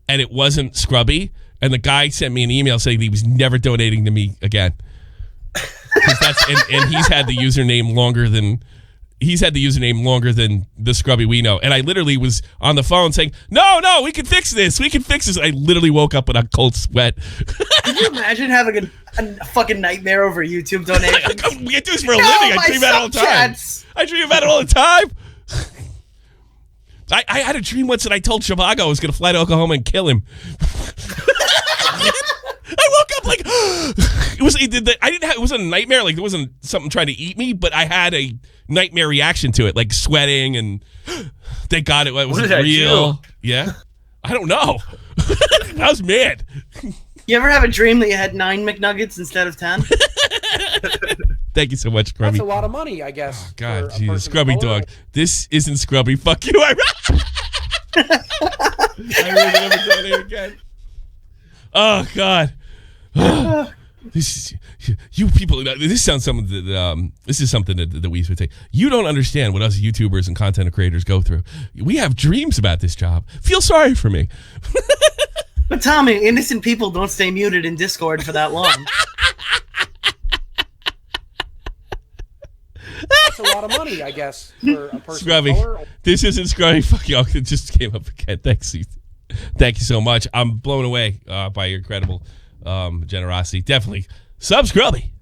and it wasn't Scrubby, and the guy sent me an email saying he was never donating to me again. And he's had the username longer than the Scrubby we know. And I literally was on the phone saying, no, we can fix this. I literally woke up in a cold sweat. Can you imagine having a fucking nightmare over YouTube donations? We do this for a living. I dream about it all the time. I dream about it all the time. I had a dream once that I told Shivago I was going to fly to Oklahoma and kill him. I woke up like it wasn't a nightmare, like it wasn't something trying to eat me, but I had a nightmare reaction to it, like sweating, and thank God it wasn't real. Yeah, I don't know. I was mad. You ever have a dream that you had 9 McNuggets instead of 10? Thank you so much, Scrubby. That's a lot of money, I guess. Oh, God, Jesus, Scrubby dog. This isn't Scrubby. Fuck you. I really never done it again. Oh God. This is, you people. This sounds something that this is something that we would say. You don't understand what us YouTubers and content creators go through. We have dreams about this job. Feel sorry for me. But Tommy, innocent people don't stay muted in Discord for that long. That's a lot of money, I guess, for a person Scrubby, of color. this isn't Scrubby. Fuck you. It just came up again. Thanks. Thank you so much. I'm blown away by your incredible generosity. Definitely. Sub Scrubby.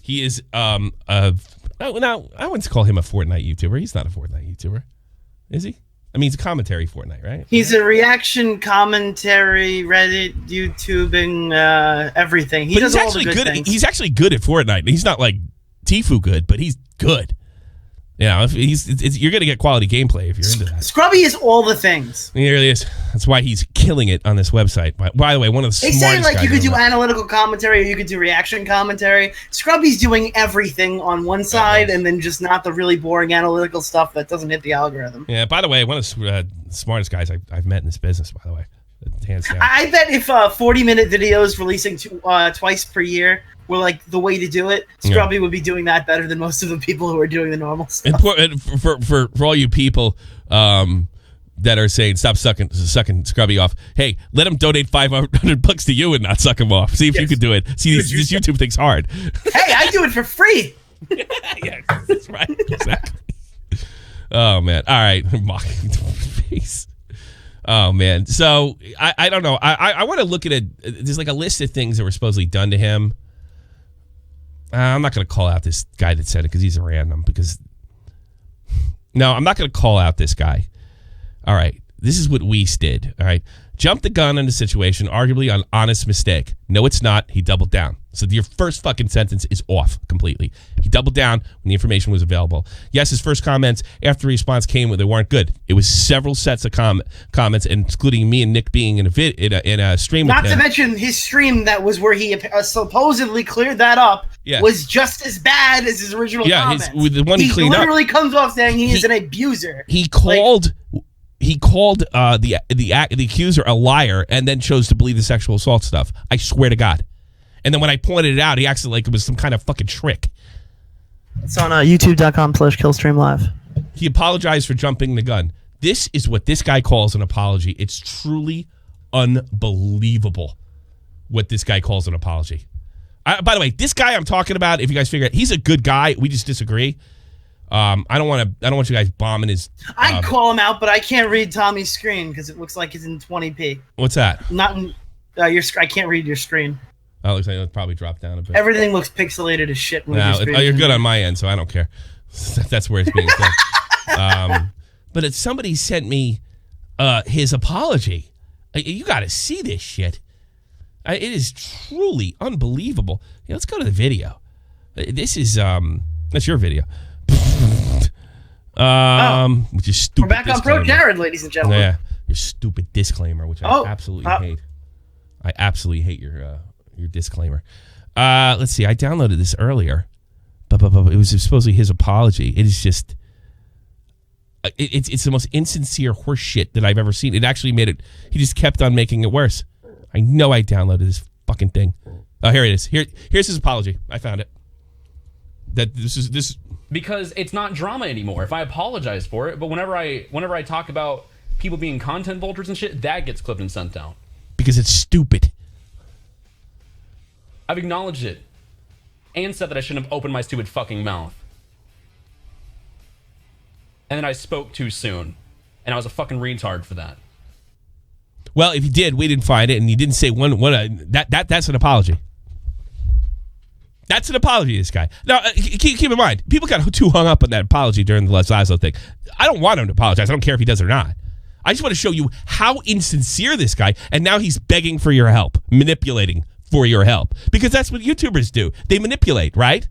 He is now I wouldn't call him a Fortnite YouTuber. He's not a Fortnite YouTuber. Is he? I mean, he's a commentary Fortnite, right? He's a reaction commentary, Reddit, YouTubing, everything. He does all the good things. He's actually good at Fortnite. He's not like Tfue good, but he's good. You know, you're going to get quality gameplay if you're into that. Scrubby is all the things. He really is. That's why he's killing it on this website. By the way, one of the they smartest say like guys you could do ever. analytical commentary or you could do reaction commentary. Scrubby's doing everything on one side and then just not the really boring analytical stuff that doesn't hit the algorithm. Yeah, by the way, one of the smartest guys I've met in this business, by the way. Hands down. I bet if 40-minute videos releasing twice per year were like the way to do it, Scrubby would be doing that better than most of the people who are doing the normal stuff. And for all you people that are saying stop sucking Scrubby off. Hey, let him donate $500 to you and not suck him off. See if you can do it. See, this YouTube thing's hard. Hey, I do it for free. Yeah, that's right. Exactly. Oh man. All right. Mocking face. Oh man. So I don't know. I want to look at it. There's like a list of things that were supposedly done to him. I'm not going to call out this guy that said it because he's a random. No, I'm not going to call out this guy. All right. This is what Weiss did. All right. Jumped the gun on the situation, arguably an honest mistake. No, it's not. He doubled down. So your first fucking sentence is off completely. He doubled down when the information was available. Yes, his first comments after the response came when they weren't good. It was several sets of comments, including me and Nick being in a stream with him. Not to mention his stream that was where he supposedly cleared that up was just as bad as his original comments. The one he cleaned up. He literally comes off saying he is an abuser. He called the accuser a liar and then chose to believe the sexual assault stuff. I swear to God. And then when I pointed it out, he acted like it was some kind of fucking trick. It's on youtube.com/killstreamlive. He apologized for jumping the gun. This is what this guy calls an apology. It's truly unbelievable what this guy calls an apology. By the way, this guy I'm talking about, if you guys figure it, he's a good guy. We just disagree. I don't want you guys bombing his. I call him out, but I can't read Tommy's screen because it looks like it's in 20p. What's that? Not in your. I can't read your screen. Oh, it looks like it'll probably drop down a bit. Everything looks pixelated as shit. You're good on my end, so I don't care. That's where it's being said. But somebody sent me his apology. You got to see this shit. It is truly unbelievable. Yeah, let's go to the video. This is that's your video. Which is stupid. We're back on Pro Jared, ladies and gentlemen. Yeah, your stupid disclaimer, which I absolutely hate. I absolutely hate your disclaimer. Let's see. I downloaded this earlier, but it was supposedly his apology. It is just, it's the most insincere horse shit that I've ever seen. It actually made it. He just kept on making it worse. I know I downloaded this fucking thing. Oh, here it is. Here's his apology. I found it. That this because it's not drama anymore. If I apologize for it, but whenever I talk about people being content vultures and shit, that gets clipped and sent down. Because it's stupid. I've acknowledged it and said that I shouldn't have opened my stupid fucking mouth. And then I spoke too soon. And I was a fucking retard for that. Well, if you did, we didn't find it, and you didn't say that's an apology. That's an apology to this guy. Now, keep in mind, people got too hung up on that apology during the Les Laszlo thing. I don't want him to apologize. I don't care if he does or not. I just want to show you how insincere this guy, and now he's begging for your help, manipulating for your help. Because that's what YouTubers do. They manipulate, right?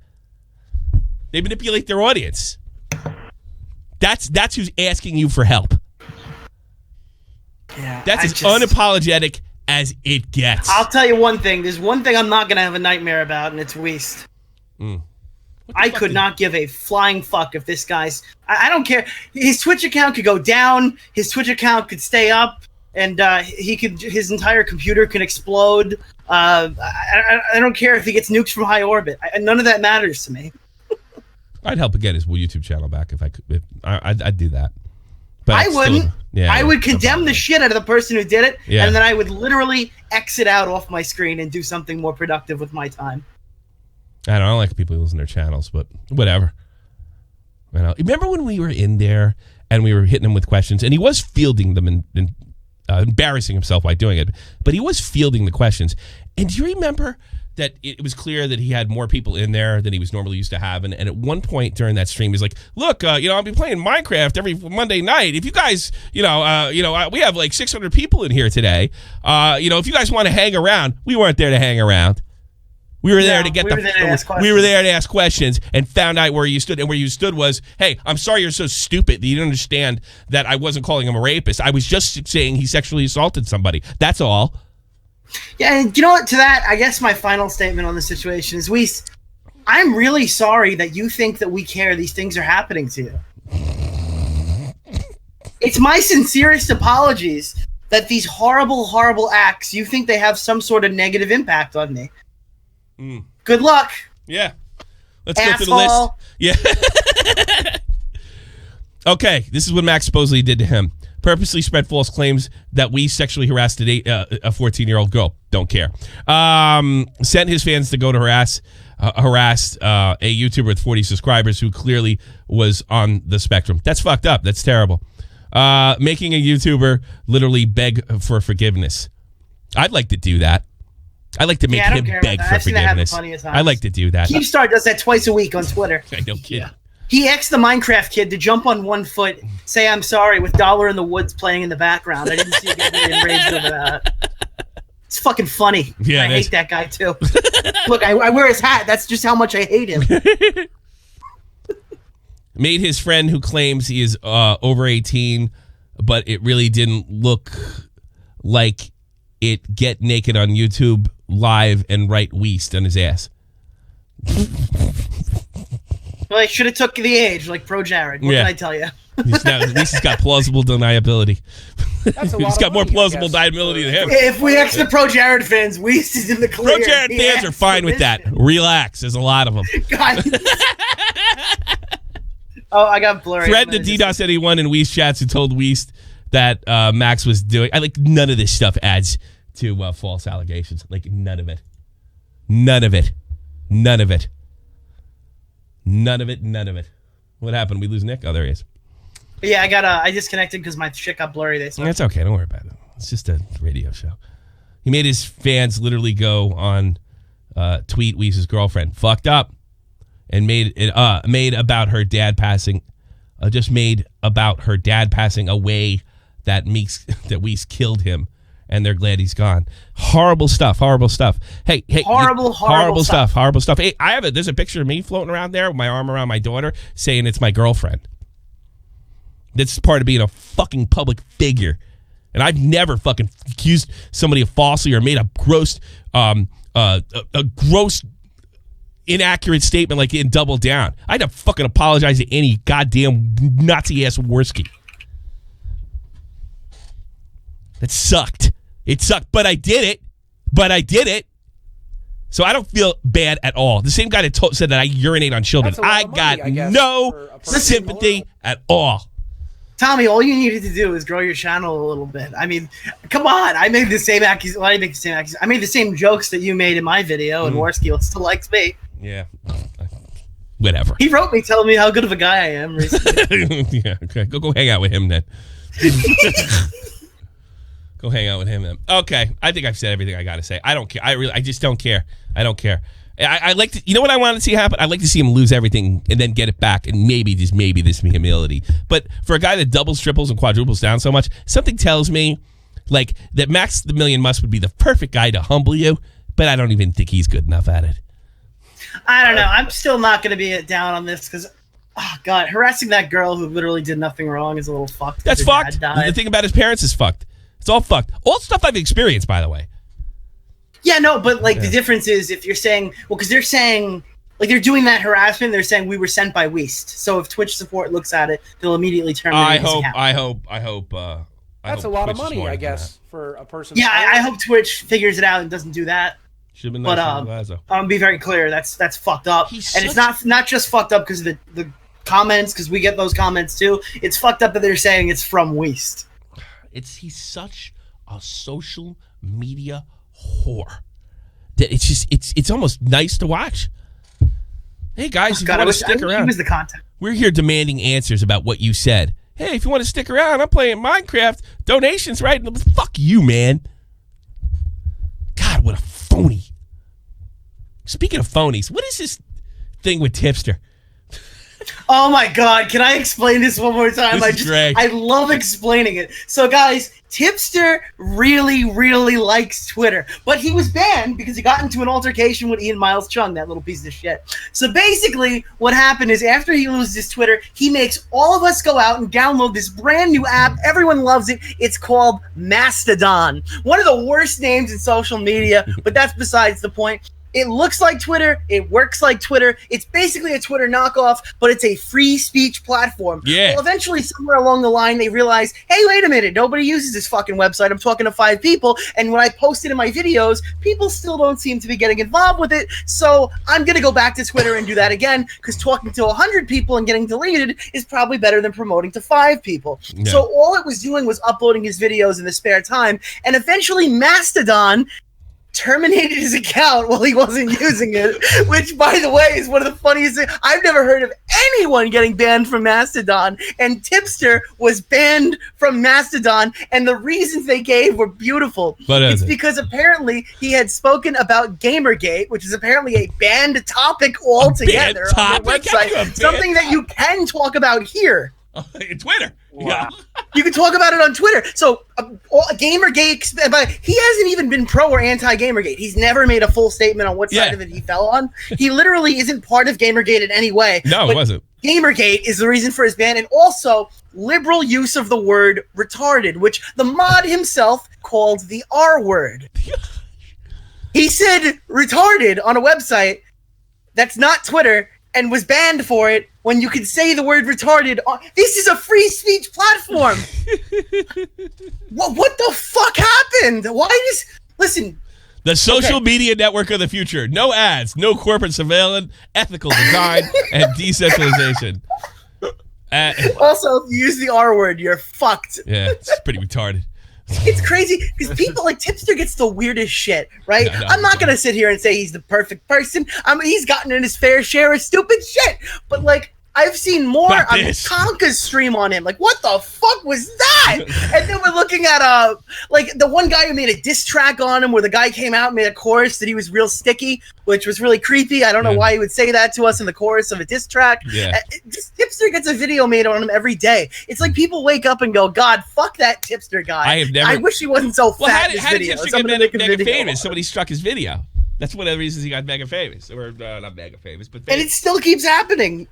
They manipulate their audience. That's who's asking you for help. Yeah, that's as unapologetic as it gets. I'll tell you one thing. There's one thing I'm not going to have a nightmare about, and it's Weiss. I could not give a flying fuck if this guy's... I don't care. His Twitch account could go down. His Twitch account could stay up. And his entire computer can explode. I don't care if he gets nuked from high orbit. None of that matters to me. I'd help get his YouTube channel back if I could. I'd do that. But I wouldn't. I would condemn the shit out of the person who did it, and then I would literally exit out off my screen and do something more productive with my time. I don't like people losing their channels, but whatever. You know, remember when we were in there and we were hitting him with questions, and he was fielding them and embarrassing himself by doing it, but he was fielding the questions. And do you remember that it was clear that he had more people in there than he was normally used to having? And at one point during that stream, he's like, look, I'll be playing Minecraft every Monday night. If you guys, we have like 600 people in here today. If you guys want to hang around, we weren't there to hang around. We were there we were there to ask questions and found out where you stood. And where you stood was, hey, I'm sorry you're so stupid that you didn't understand that I wasn't calling him a rapist. I was just saying he sexually assaulted somebody. That's all. Yeah, and you know what? To that, I guess my final statement on the situation is, Weiss, I'm really sorry that you think that we care these things are happening to you. It's my sincerest apologies that these horrible, horrible acts, you think they have some sort of negative impact on me. Good luck. Yeah. Let's go through the list. Yeah. Okay, this is what Max supposedly did to him. Purposely spread false claims that we sexually harassed a 14-year-old girl. Don't care. Sent his fans to go to harass a YouTuber with 40 subscribers who clearly was on the spectrum. That's fucked up. That's terrible. Making a YouTuber literally beg for forgiveness. I'd like to do that. I'd like to make him beg for forgiveness. I'd like to do that. Keemstar does that twice a week on Twitter. I don't kid. He asked the Minecraft kid to jump on one foot, say I'm sorry, with Dollar in the Woods playing in the background. I didn't see you get really enraged over that. It's fucking funny. Yeah, I hate that guy too. Look, I wear his hat. That's just how much I hate him. Made his friend who claims he is over 18, but it really didn't look like it, get naked on YouTube live and write Weast on his ass. Well, I should have took the age, like Pro Jared. What can I tell you? At least he's got plausible deniability. He's got more plausible deniability than him. If we ask the Pro Jared fans, Weast is in the clear. Pro Jared fans are fine with that. Relax. There's a lot of them. God. Oh, I got blurry. Thread to DDoS anyone in Weast chats who told Weast that Max was doing. I like none of this stuff adds to false allegations. Like none of it. None of it. None of it. None of it. None of it. What happened? We lose Nick? Oh, there he is. Yeah, I disconnected because my shit got blurry. That's okay. Don't worry about it. It's just a radio show. He made his fans literally go on tweet Weese's girlfriend. Fucked up. And made about her dad passing. Just made about her dad passing away that Weese killed him. And they're glad he's gone. Horrible stuff. Horrible stuff. Hey. Horrible stuff. Horrible stuff. Hey, there's a picture of me floating around there with my arm around my daughter saying it's my girlfriend. That's part of being a fucking public figure. And I've never fucking accused somebody of falsely or made a gross, inaccurate statement like in Double Down. I had to fucking apologize to any goddamn Nazi-ass Worski. That sucked. It sucked, but I did it. So I don't feel bad at all. The same guy that said that I urinate on children. I got no sympathy at all. Tommy, all you needed to do is grow your channel a little bit. I mean, come on. I made the same I made the same jokes that you made in my video, and Worski still likes me. Yeah. Whatever. He wrote me telling me how good of a guy I am recently. Yeah, okay. Go hang out with him then. Go hang out with him then. Okay, I think I've said everything I got to say. I don't care. I just don't care. I don't care. I like to, you know what I want to see happen? I'd like to see him lose everything and then get it back, and maybe this humility. But for a guy that doubles, triples, and quadruples down so much, something tells me like that Max the Million Musk would be the perfect guy to humble you, but I don't even think he's good enough at it. I don't know. I'm still not going to be down on this because, oh God, harassing that girl who literally did nothing wrong is a little fucked. That's fucked. The thing about his parents is fucked. It's all fucked. All stuff I've experienced, by the way. Yeah, no, but like the difference is if you're saying, well, because they're saying, like they're doing that harassment, they're saying we were sent by Weast. So if Twitch support looks at it, they'll immediately terminate his account. I hope. That's a lot of money, I guess, for a person. Yeah, I hope Twitch figures it out and doesn't do that. Should have been nice. But I'm gonna be very clear. That's fucked up, and it's not just fucked up because of the comments, because we get those comments too. It's fucked up that they're saying it's from Weast. He's such a social media whore that it's almost nice to watch. Hey guys, if you want to stick around, he was the content. We're here demanding answers about what you said. Hey, if you want to stick around, I'm playing Minecraft. Donations, right? Fuck you, man. God, what a phony. Speaking of phonies, what is this thing with Tipster? Oh my God, can I explain this one more time? I love explaining it. So guys, Tipster really, really likes Twitter, but he was banned because he got into an altercation with Ian Miles Chung, that little piece of shit. So basically what happened is after he loses his Twitter, he makes all of us go out and download this brand new app. Everyone loves it. It's called Mastodon. One of the worst names in social media, but that's besides the point. It looks like Twitter. It works like Twitter. It's basically a Twitter knockoff, but it's a free speech platform. Yeah. Well, eventually, somewhere along the line, they realize, hey, wait a minute. Nobody uses this fucking website. I'm talking to 5 people. And when I post it in my videos, people still don't seem to be getting involved with it. So I'm going to go back to Twitter and do that again, because talking to 100 people and getting deleted is probably better than promoting to 5 people. Yeah. So all it was doing was uploading his videos in the spare time. And eventually, Mastodon terminated his account while he wasn't using it, which, by the way, is one of the funniest things. I've never heard of anyone getting banned from Mastodon, and Tipster was banned from Mastodon, and the reasons they gave were beautiful. It's because apparently he had spoken about Gamergate, which is apparently a banned topic altogether on their website, something that you can talk about here. Twitter. Wow. Yeah. You can talk about it on Twitter. So, Gamergate, but he hasn't even been pro or anti-Gamergate. He's never made a full statement on what side of it he fell on. He literally isn't part of Gamergate in any way. No, it wasn't. Gamergate is the reason for his ban, and also liberal use of the word retarded, which the mod himself called the R word. He said retarded on a website that's not Twitter and was banned for it when you could say the word retarded. This is a free speech platform. What the fuck happened? Listen. The social media network of the future. No ads, no corporate surveillance, ethical design, and decentralization. Also, if you use the R word, you're fucked. Yeah, it's pretty retarded. It's crazy because people like Tipster gets the weirdest shit, right? No, I'm not going to sit here and say he's the perfect person. I mean, he's gotten in his fair share of stupid shit, but like, I've seen more on Tonka's stream on him. Like, what the fuck was that? And then we're looking at like the one guy who made a diss track on him, where the guy came out and made a chorus that he was real sticky, which was really creepy. I don't know why he would say that to us in the chorus of a diss track. Yeah. Tipster gets a video made on him every day. It's like people wake up and go, God, fuck that Tipster guy. I wish he wasn't so fat. How did Tipster get mega famous? Somebody struck his video. That's one of the reasons he got mega famous, or not mega famous, but famous. And it still keeps happening.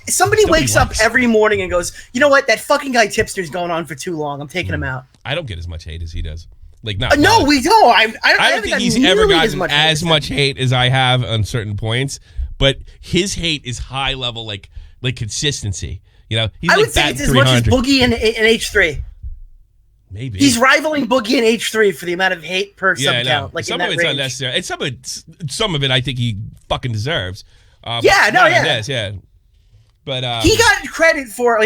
Somebody wakes up every morning and goes, "You know what? That fucking guy Tipster's going on for too long. I'm taking him out." I don't get as much hate as he does. Like, not no, we don't. I don't think he's ever gotten as much hate as I have on certain points. But his hate is high level, like consistency. You know, he's I like would say it's as much as Boogie and H3. Maybe he's rivaling Boogie and H3 for the amount of hate per sub count. Like some in that of it's range. unnecessary, and some of it I think he fucking deserves. But he got credit for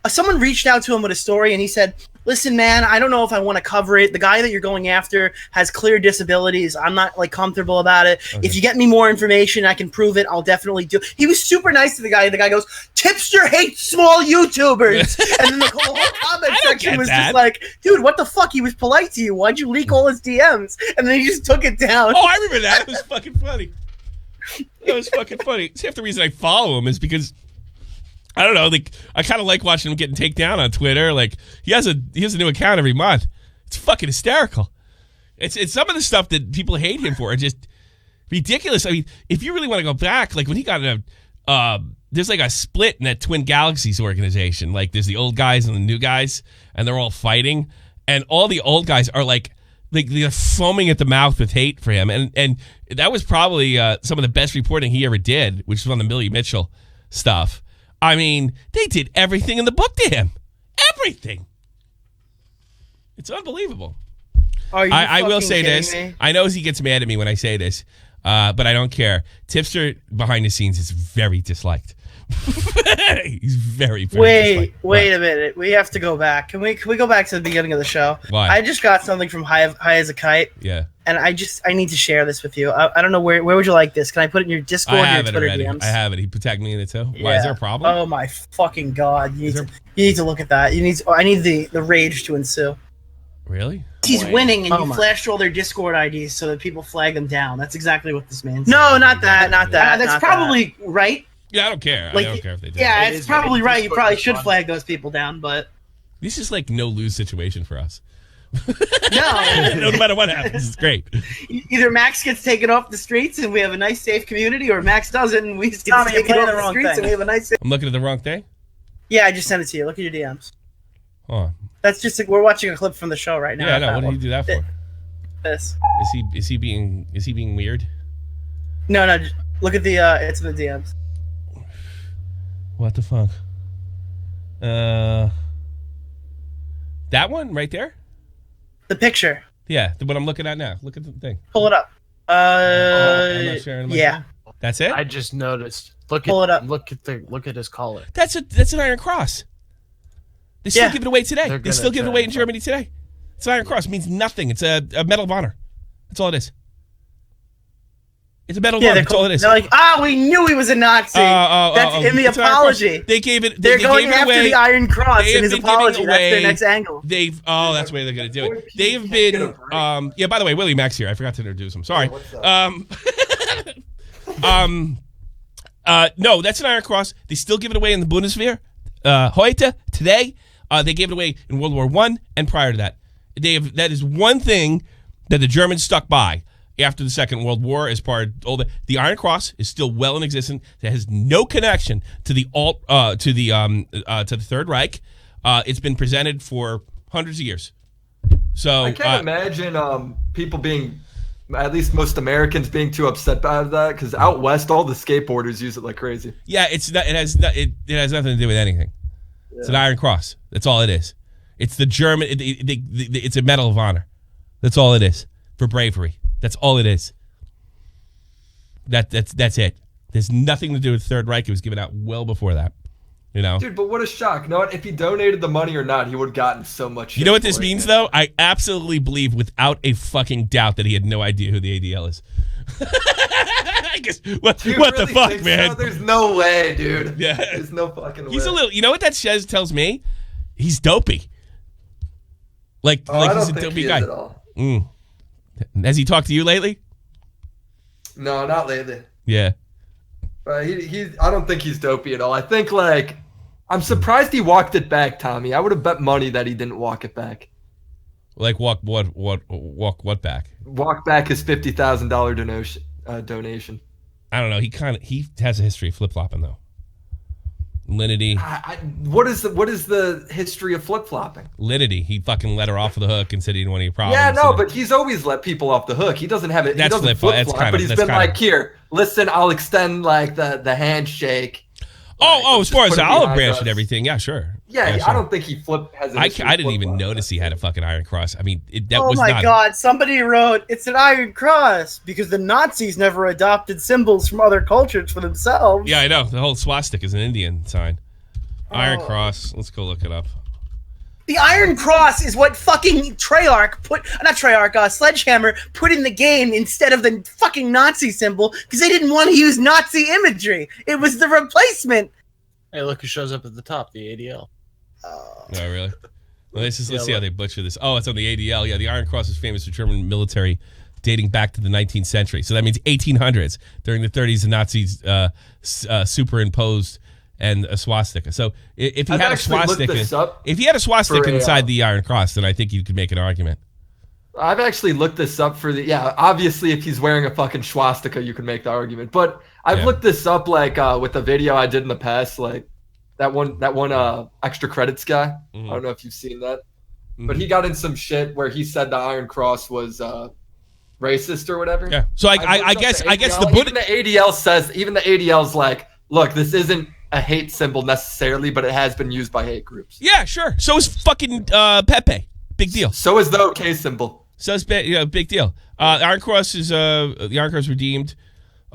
someone reached out to him with a story, and he said, "Listen, man, I don't know if I want to cover it. The guy that you're going after has clear disabilities. I'm not comfortable about it. Okay. If you get me more information, I can prove it. I'll definitely do." He was super nice to the guy. The guy goes, "Tipster hates small YouTubers," and then the whole comment section was just like, "Dude, what the fuck? He was polite to you. Why'd you leak all his DMs?" And then he just took it down. Oh, I remember that. It was fucking funny. That was fucking funny. See, half the reason I follow him is because, I don't know, I kind of like watching him getting taken down on Twitter. Like, he has a new account every month. It's fucking hysterical. It's some of the stuff that people hate him for are just ridiculous. I mean, if you really want to go back, like when he got in there's like a split in that Twin Galaxies organization. Like, there's the old guys and the new guys, and they're all fighting, and all the old guys are like they're foaming at the mouth with hate for him, and that was probably some of the best reporting he ever did, which was on the Millie Mitchell stuff. I mean, they did everything in the book to him. Everything. It's unbelievable. I will say this. Me? I know he gets mad at me when I say this, but I don't care. Tipster behind the scenes is very disliked. He's very, very disliked. Wait a minute. We have to go back. Can we go back to the beginning of the show? Why? I just got something from High as a Kite. Yeah. And I need to share this with you. I don't know where would you like this? Can I put it in your Discord or your Twitter DMs? I have it. He tagged me in it too. Yeah. Why, is there a problem? Oh my fucking god! You need to look at that. I need the rage to ensue. Really? He's winning, and you flashed all their Discord IDs so that people flag them down. That's exactly what this means. No, not that. That's probably right. Yeah, I don't care. I don't care if they do. Yeah, it's probably right. You probably should flag those people down, but this is like no lose situation for us. No. No matter what happens, it's great. Either Max gets taken off the streets and we have a nice, safe community, or Max doesn't and we just get taken off the streets and we have a nice. I'm looking at the wrong thing. Yeah, I just sent it to you. Look at your DMs. Hold on. That's just we're watching a clip from the show right now. Yeah, I know. What did he do that for? This. Is he being weird? No. Look at the. It's in the DMs. What the fuck? That one right there. The picture. Yeah, the one I'm looking at now. Look at the thing. Pull it up. I'm not sharing my Yeah. phone. That's it. I just noticed. Pull it up. Look at his collar. That's an Iron Cross. They still give it away today. They still give it away in Germany today. It's an Iron Cross. It means nothing. It's a Medal of Honor. That's all it is. It's a Medal of Honor. That's all it is. They're like, we knew he was a Nazi. That's in the apology. They gave it. They're going after away. the Iron Cross in his apology. That's their next angle. That's the way they're going to do it. They've been. Yeah. By the way, Willie Max here. I forgot to introduce him. Sorry. No, that's an Iron Cross. They still give it away in the Bundeswehr. Heute, today, they gave it away in World War I and prior to that. That is one thing that the Germans stuck by after the Second World War as part of all the Iron Cross is still well in existence. It has no connection to the to the Third Reich. It's been presented for hundreds of years. So I can't imagine people being, at least most Americans, being too upset about that, because out west all the skateboarders use it like crazy. Yeah, it has nothing to do with anything. Yeah. It's an Iron Cross. That's all it is. It's the German. It's a Medal of Honor. That's all it is for bravery. That's all it is. That's it. There's nothing to do with the Third Reich. It was given out well before that. You know, dude. But what a shock! You know what? If he donated the money or not, he would have gotten so much. Shit. You know what this means, though? I absolutely believe, without a fucking doubt, that he had no idea who the ADL is. I guess, what the fuck, man? So? There's no way, dude. Yeah, there's no fucking way. He's a little. You know what that tells me? He's dopey. Like he's a dopey guy. Has he talked to you lately? No, not lately. Yeah. I don't think he's dopey at all. I think I'm surprised he walked it back, Tommy. I would have bet money that he didn't walk it back. Like walk what back? Walk back his $50,000 donation. I don't know. He has a history of flip flopping though. Linity. What is the history of flip flopping? Linity. He fucking let her off of the hook and said he didn't want any problems. Yeah, no, but he's always let people off the hook. He doesn't have it. That's flip flop. But he's been like, here, listen, I'll extend like the handshake. As far as the olive branch and everything, yeah, sure. Yeah, sure. I don't think he has. I didn't even notice he had a fucking Iron Cross. I mean, oh my god! Somebody wrote it's an Iron Cross because the Nazis never adopted symbols from other cultures for themselves. Yeah, I know. The whole swastika is an Indian sign. Iron Cross. Let's go look it up. The Iron Cross is what fucking Sledgehammer put in the game instead of the fucking Nazi symbol because they didn't want to use Nazi imagery. It was the replacement. Hey, look who shows up at the top, the ADL. Oh, really? Well, let's see how they butcher this. Oh, it's on the ADL. Yeah, the Iron Cross is famous for German military dating back to the 19th century. So that means 1800s. During the 30s, the Nazis superimposed and a swastika. So if he had a swastika inside the Iron Cross, then I think you could make an argument. I've actually looked this up obviously if he's wearing a fucking swastika, you can make the argument. But I've looked this up with a video I did in the past, like that one extra credits guy. Mm-hmm. I don't know if you've seen that. Mm-hmm. But he got in some shit where he said the Iron Cross was racist or whatever. Yeah. So I guess the even the ADL's like, look, this isn't a hate symbol necessarily, but it has been used by hate groups. Yeah, sure. So is fucking Pepe. Big deal. So is the OK symbol. So it's big deal. Iron Cross is the Iron Cross redeemed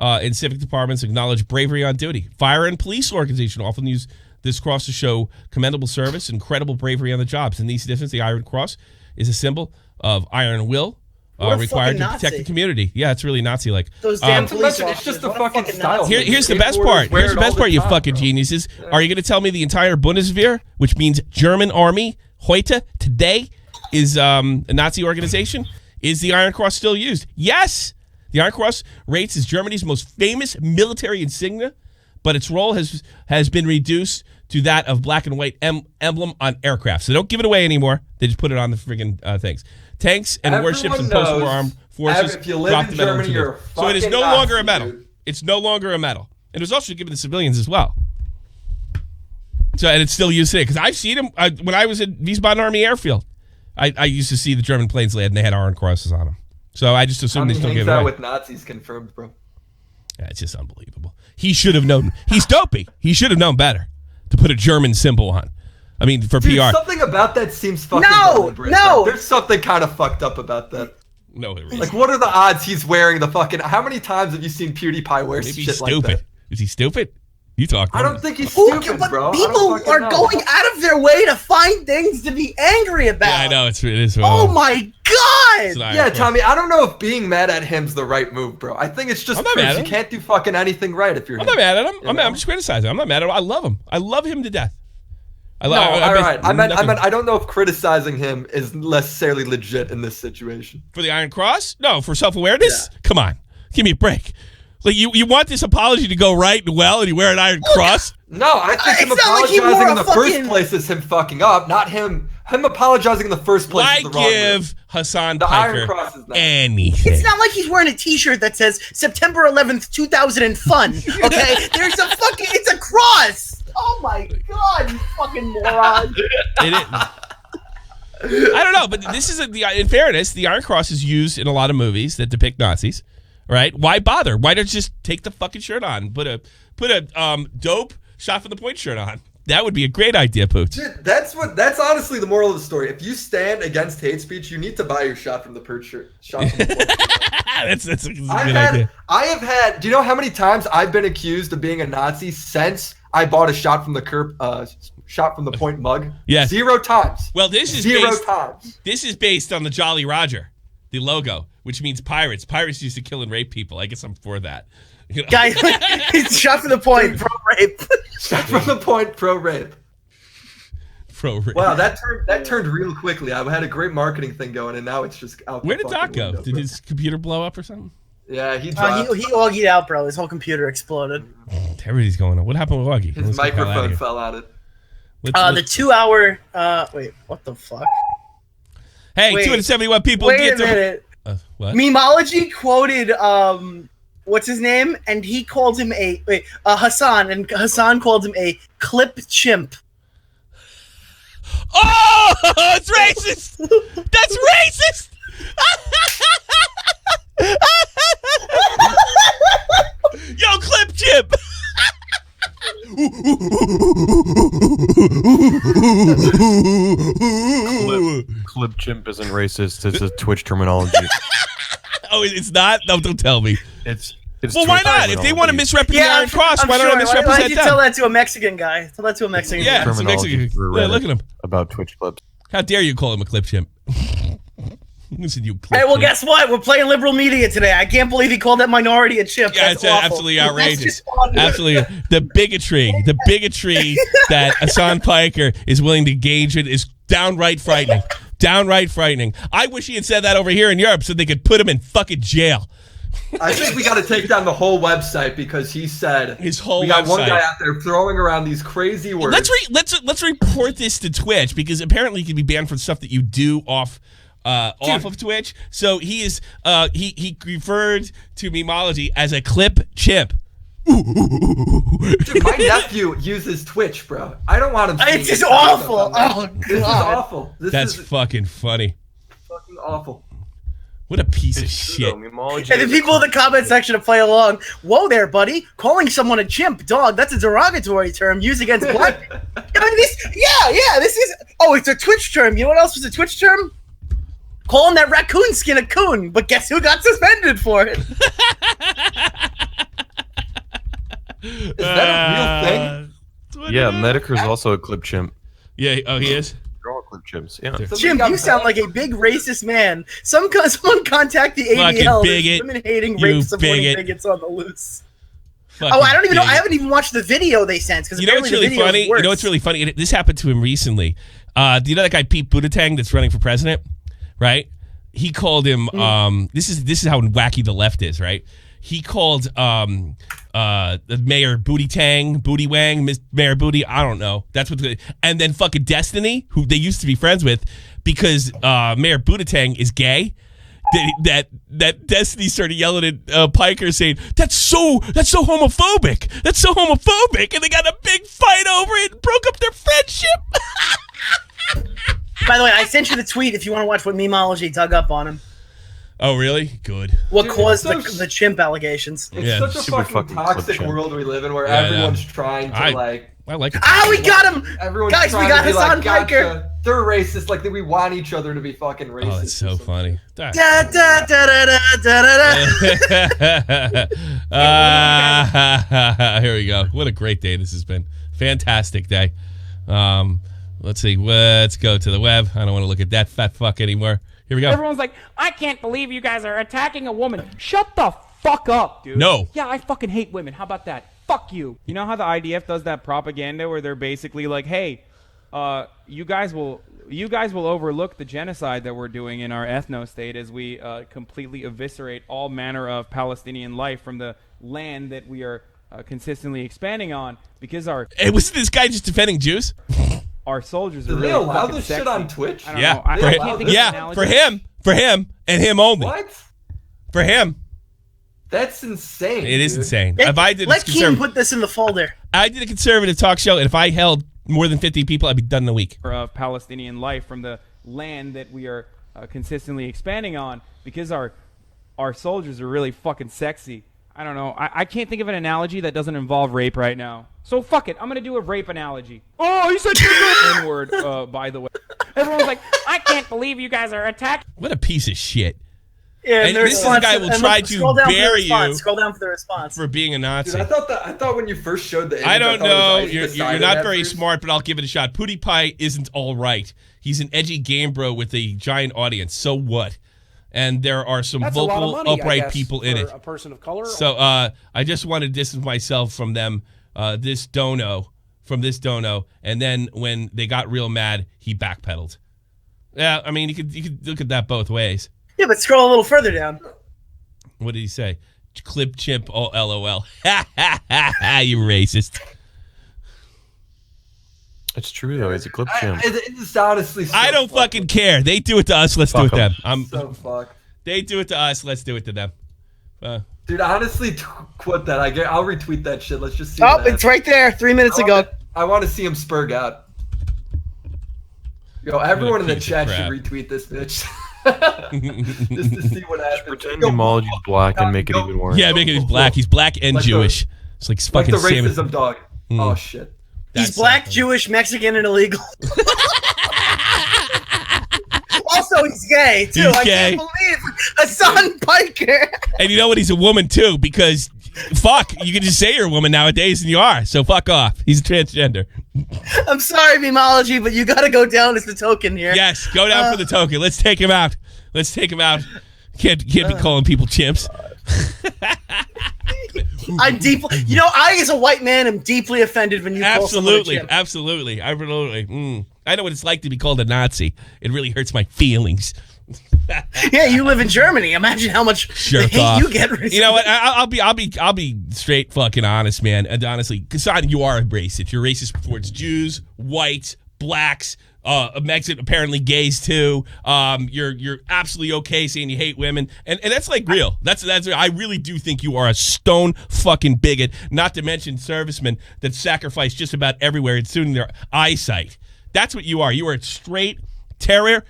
in civic departments acknowledge bravery on duty. Fire and police organization often use this cross to show commendable service and incredible bravery on the jobs. In these instances, the Iron Cross is a symbol of iron will required to protect the community. Yeah, it's really Nazi-like. Those damn police it's just a fucking style. Here's the best part. Here's the best part, you fucking geniuses. Yeah. Are you going to tell me the entire Bundeswehr, which means German army, heute, today, is a Nazi organization? Is the Iron Cross still used? Yes! The Iron Cross rates as Germany's most famous military insignia, but its role has been reduced to that of black and white emblem on aircraft. So they don't give it away anymore. They just put it on the friggin' things. Tanks and warships and post-war armed forces dropped the medal. So it is no longer a medal. It's no longer a medal. And it was also given to civilians as well. So and it's still used today. Because I've seen them when I was at Wiesbaden Army Airfield. I used to see the German planes land and they had Iron Crosses on them. So I just assumed they still gave it away. With Nazis confirmed, bro. Yeah, it's just unbelievable. He should have known. He's dopey. He should have known better to put a German symbol on. I mean, for Dude, PR. Something about that seems fucking No, dumb, no. There's something kind of fucked up about that. No, there isn't. Like, what are the odds he's wearing the fucking? How many times have you seen PewDiePie wear Maybe shit he's like stupid. that? Is he stupid? You talk. I don't think he's stupid, But bro. people are going out of their way to find things to be angry about. Yeah, I know it is. Oh my god! Yeah, Tommy, I don't know if being mad at him's the right move, bro. I think it's just I'm not mad proof at you him. can't do fucking anything right if you're I'm not mad at him. I'm just criticizing. I'm not mad at him. I love him. I love him to death. All right. I meant. I don't know if criticizing him is necessarily legit in this situation. For the Iron Cross? No, for self-awareness? Yeah. Come on. Give me a break. Like you want this apology to go right and well and you wear an Iron Cross? No, I think him apologizing in the first place is him fucking up, not him apologizing in the first place. Why is the wrong give move. Hassan The Piker Iron Cross is not. anything? It's not like he's wearing a T-shirt that says September 11th, 2000 and fun. Okay, there's a fucking. It's a cross. Oh my god, you fucking moron! It is. I don't know, but this is in fairness, the Iron Cross is used in a lot of movies that depict Nazis. Right? Why bother? Why don't you just take the fucking shirt on? Put a dope shot from the point shirt on. That would be a great idea, Pooch. Dude, that's honestly the moral of the story. If you stand against hate speech, you need to buy your shot from the perch shirt. Shot from the point. that's a good idea. I have had. Do you know how many times I've been accused of being a Nazi since I bought a shot from the shot from the point mug? Yes. 0 times. Well, this is zero times. This is based on the Jolly Roger, the logo, which means pirates. Pirates used to kill and rape people. I guess I'm for that. You know? Guys, it's shot from the point, pro rape. Shot from the point, pro rape. Pro rape. Wow, that turned real quickly. I had a great marketing thing going, and now it's just out. Where did Doc go? Did his computer blow up or something? Yeah, he dropped. He Augie'd out, bro. His whole computer exploded. Everybody's going on. What happened with Augie? His microphone fell out. The 2-hour. Wait, what the fuck? Hey, 271 people. Wait a minute. What? Memology quoted what's his name, and he called him Hassan, and Hassan called him a clip chimp. Oh, it's racist. That's racist. Yo, clip chimp. Clip chimp isn't racist. It's a Twitch terminology. Oh, it's not? No, don't tell me. It's well, why not? If they want to misrepresent the Iron Cross, why don't I misrepresent why did you them? tell that to a Mexican guy? Tell that to a Mexican guy. Yeah, it's a Mexican. Yeah, look at him. About Twitch clips. How dare you call him a clip chimp? Listen, you clip Hey, well, chimp. guess what? We're playing liberal media today. I can't believe he called that minority a chimp. Yeah, That's it's awful. absolutely outrageous. Absolutely. The bigotry that Hassan Piker is willing to engage in is downright frightening. Downright frightening. I wish he had said that over here in Europe so they could put him in fucking jail. I think we got to take down the whole website because he said his whole. We got website. one guy out there throwing around these crazy words. Let's report this to Twitch because apparently you can be banned for stuff that you do off of Twitch. So he is he referred to Memology as a clip chimp. Dude, my nephew uses Twitch, bro. I don't want him. It's just awful. Oh god, this is awful. That's fucking funny. Fucking awful. What a piece of shit. And the people in the comment section to play along. Whoa there, buddy. Calling someone a chimp, dog, that's a derogatory term used against black. I mean, this is. Oh, it's a Twitch term. You know what else was a Twitch term? Calling that raccoon skin a coon. But guess who got suspended for it? Is that a real thing? Yeah, Medicare's also a clip chimp. Yeah, oh, he is? They're all clip chimps, yeah. Jim, you sound like a big racist man. Someone contact the ADL. There's women-hating, rape-supporting bigots on the loose. Oh, I don't even know. I haven't even watched the video they sent. You know what's really funny? You know what's really funny? This happened to him recently. Do you know that guy Pete Buttigieg that's running for president? Right? He called him. This is how wacky the left is. Right? He called Mayor Booty Wang, Mayor Booty. I don't know. That's what. And then fucking Destiny, who they used to be friends with, because Mayor Booty is gay. That Destiny started yelling at Piker, saying that's so homophobic. That's so homophobic, and they got a big fight over it and broke up their friendship. By the way, I sent you the tweet if you want to watch what Memology dug up on him. Oh, really? Good. What Dude, caused it's the chimp allegations? It's such a fucking toxic world we live in where everyone's trying to I like it. We got him! Everyone's Guys, we trying got to be Hassan like, Piker! gotcha. They're racist. Like, we want each other to be fucking racist. Oh, that's so funny. Da, da, da, da, da, da, da. Here we go. What a great day this has been. Fantastic day. Let's see. Let's go to the web. I don't want to look at that fat fuck anymore. Here we go. Everyone's like, I can't believe you guys are attacking a woman. Shut the fuck up, dude. No. Yeah, I fucking hate women. How about that? Fuck you. You know how the IDF does that propaganda where they're basically like, hey, you guys will overlook the genocide that we're doing in our ethno-state as we completely eviscerate all manner of Palestinian life from the land that we are consistently expanding on because our... Hey, was this guy just defending Jews? Our soldiers are Do really they allow fucking this sexy. shit on Twitch? I don't know. I can't think of an analogy. For him, and him only. What? For him. That's insane. It is dude. insane. Let Keen put this in the folder. I did a conservative talk show, and if I held more than 50 people, I'd be done in a week. Of Palestinian life from the land that we are consistently expanding on because our soldiers are really fucking sexy. I don't know. I can't think of an analogy that doesn't involve rape right now. So fuck it. I'm going to do a rape analogy. Oh, you said N-word, by the way. Everyone's like, I can't believe you guys are attacking. What a piece of shit. Yeah, and this is a guy who will try to bury you Scroll down for the response. for being a Nazi. Dude, I thought when you first showed the image, I don't know. You're You're not very smart, but I'll give it a shot. PewDiePie isn't all right. He's an edgy game bro with a giant audience. So what? And there are some That's a lot of vocal, money, I upright guess, people in for it. a person of color. So I just want to distance myself from them. This dono, and then when they got real mad, he backpedaled. Yeah, I mean you could look at that both ways. Yeah, but scroll a little further down. What did he say? Clip chimp, oh LOL. Ha ha ha ha! You racist. It's true though. He's a clip chimp. It's honestly. So I don't fucking care. They do it to us. Let's do it to them. So fucked. They do it to us. Let's do it to them. Dude, honestly, quit that. I'll retweet that shit. Let's just see. Oh, it's right there. 3 minutes ago. I want to see him spurg out. Yo, everyone in the chat should crap. retweet this bitch. Just to see what happens. Pretend Emology's black and make it even worse. Yeah, make it black. He's black and Like Jewish. It's like fucking the racism salmon. dog. Oh shit. He's black, Jewish, Mexican, and illegal. Also, he's gay too. He's I gay. can't believe Hassan Piker. And you know what? He's a woman too, because fuck, you can just say you're a woman nowadays, and you are. So fuck off. He's a transgender. I'm sorry, Memology, but you got to go down as the token here. Yes, go down for the token. Let's take him out. Can't be calling people chimps. I'm deeply, I as a white man am deeply offended when you call someone a chimp. Absolutely. I know what it's like to be called a Nazi. It really hurts my feelings. Yeah, you live in Germany. Imagine how much Jerk hate off. you get. Recently. You know what? I'll be straight fucking honest, man. And honestly, Kassan, you are a racist. You're racist towards Jews, whites, blacks, Mexican, apparently gays too. You're absolutely okay saying you hate women, and that's like real. That's I really do think you are a stone fucking bigot. Not to mention servicemen that sacrifice just about everywhere, including their eyesight. That's what you are. You are a straight terror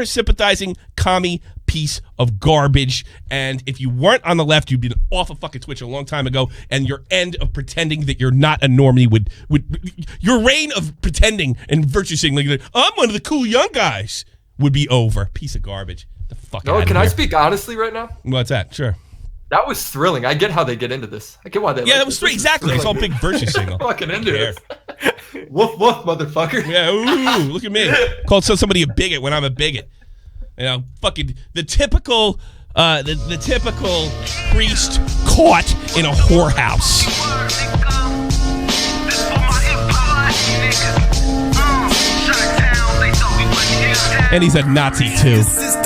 sympathizing commie piece of garbage. And if you weren't on the left, you'd been off of fucking Twitch a long time ago. And your end of pretending that you're not a normie would your reign of pretending and virtue signaling, I'm one of the cool young guys, would be over. Piece of garbage. The fuck. No, can I speak honestly right now? What's that? Sure. That was thrilling. I get how they get into this. I get why they. Yeah, that was thrilling. Exactly. It's all big virtue signal. Fucking into it. Woof woof, motherfucker. Yeah. Ooh, look at me. Called somebody a bigot when I'm a bigot. Fucking the typical priest caught in a whorehouse. And he's a Nazi too.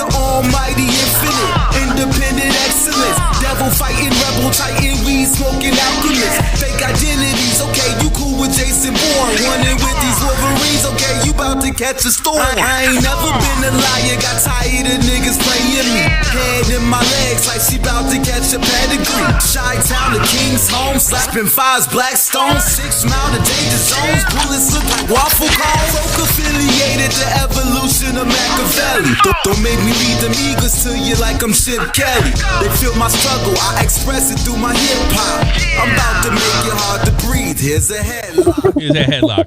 Almighty infinite, independent excellence, devil fighting, rebel titan, weed smoking alchemist, fake identities, okay, you cool with Jason Bourne, running with these Wolverines, okay, you about to catch a storm. I ain't never been a liar, got tired of niggas playing me, head in my legs like like she bout to catch a pedigree. Chi-town to King's home, slapping fives, black stones, 6 mile to danger zones. Bullets look like waffle cones. Folk affiliated the evolution of Machiavelli. Don't make me read the meagers to you like I'm Chip Kelly. They feel my struggle, I express it through my hip hop. I'm about to make it hard to breathe. Here's a headlock. Here's a headlock.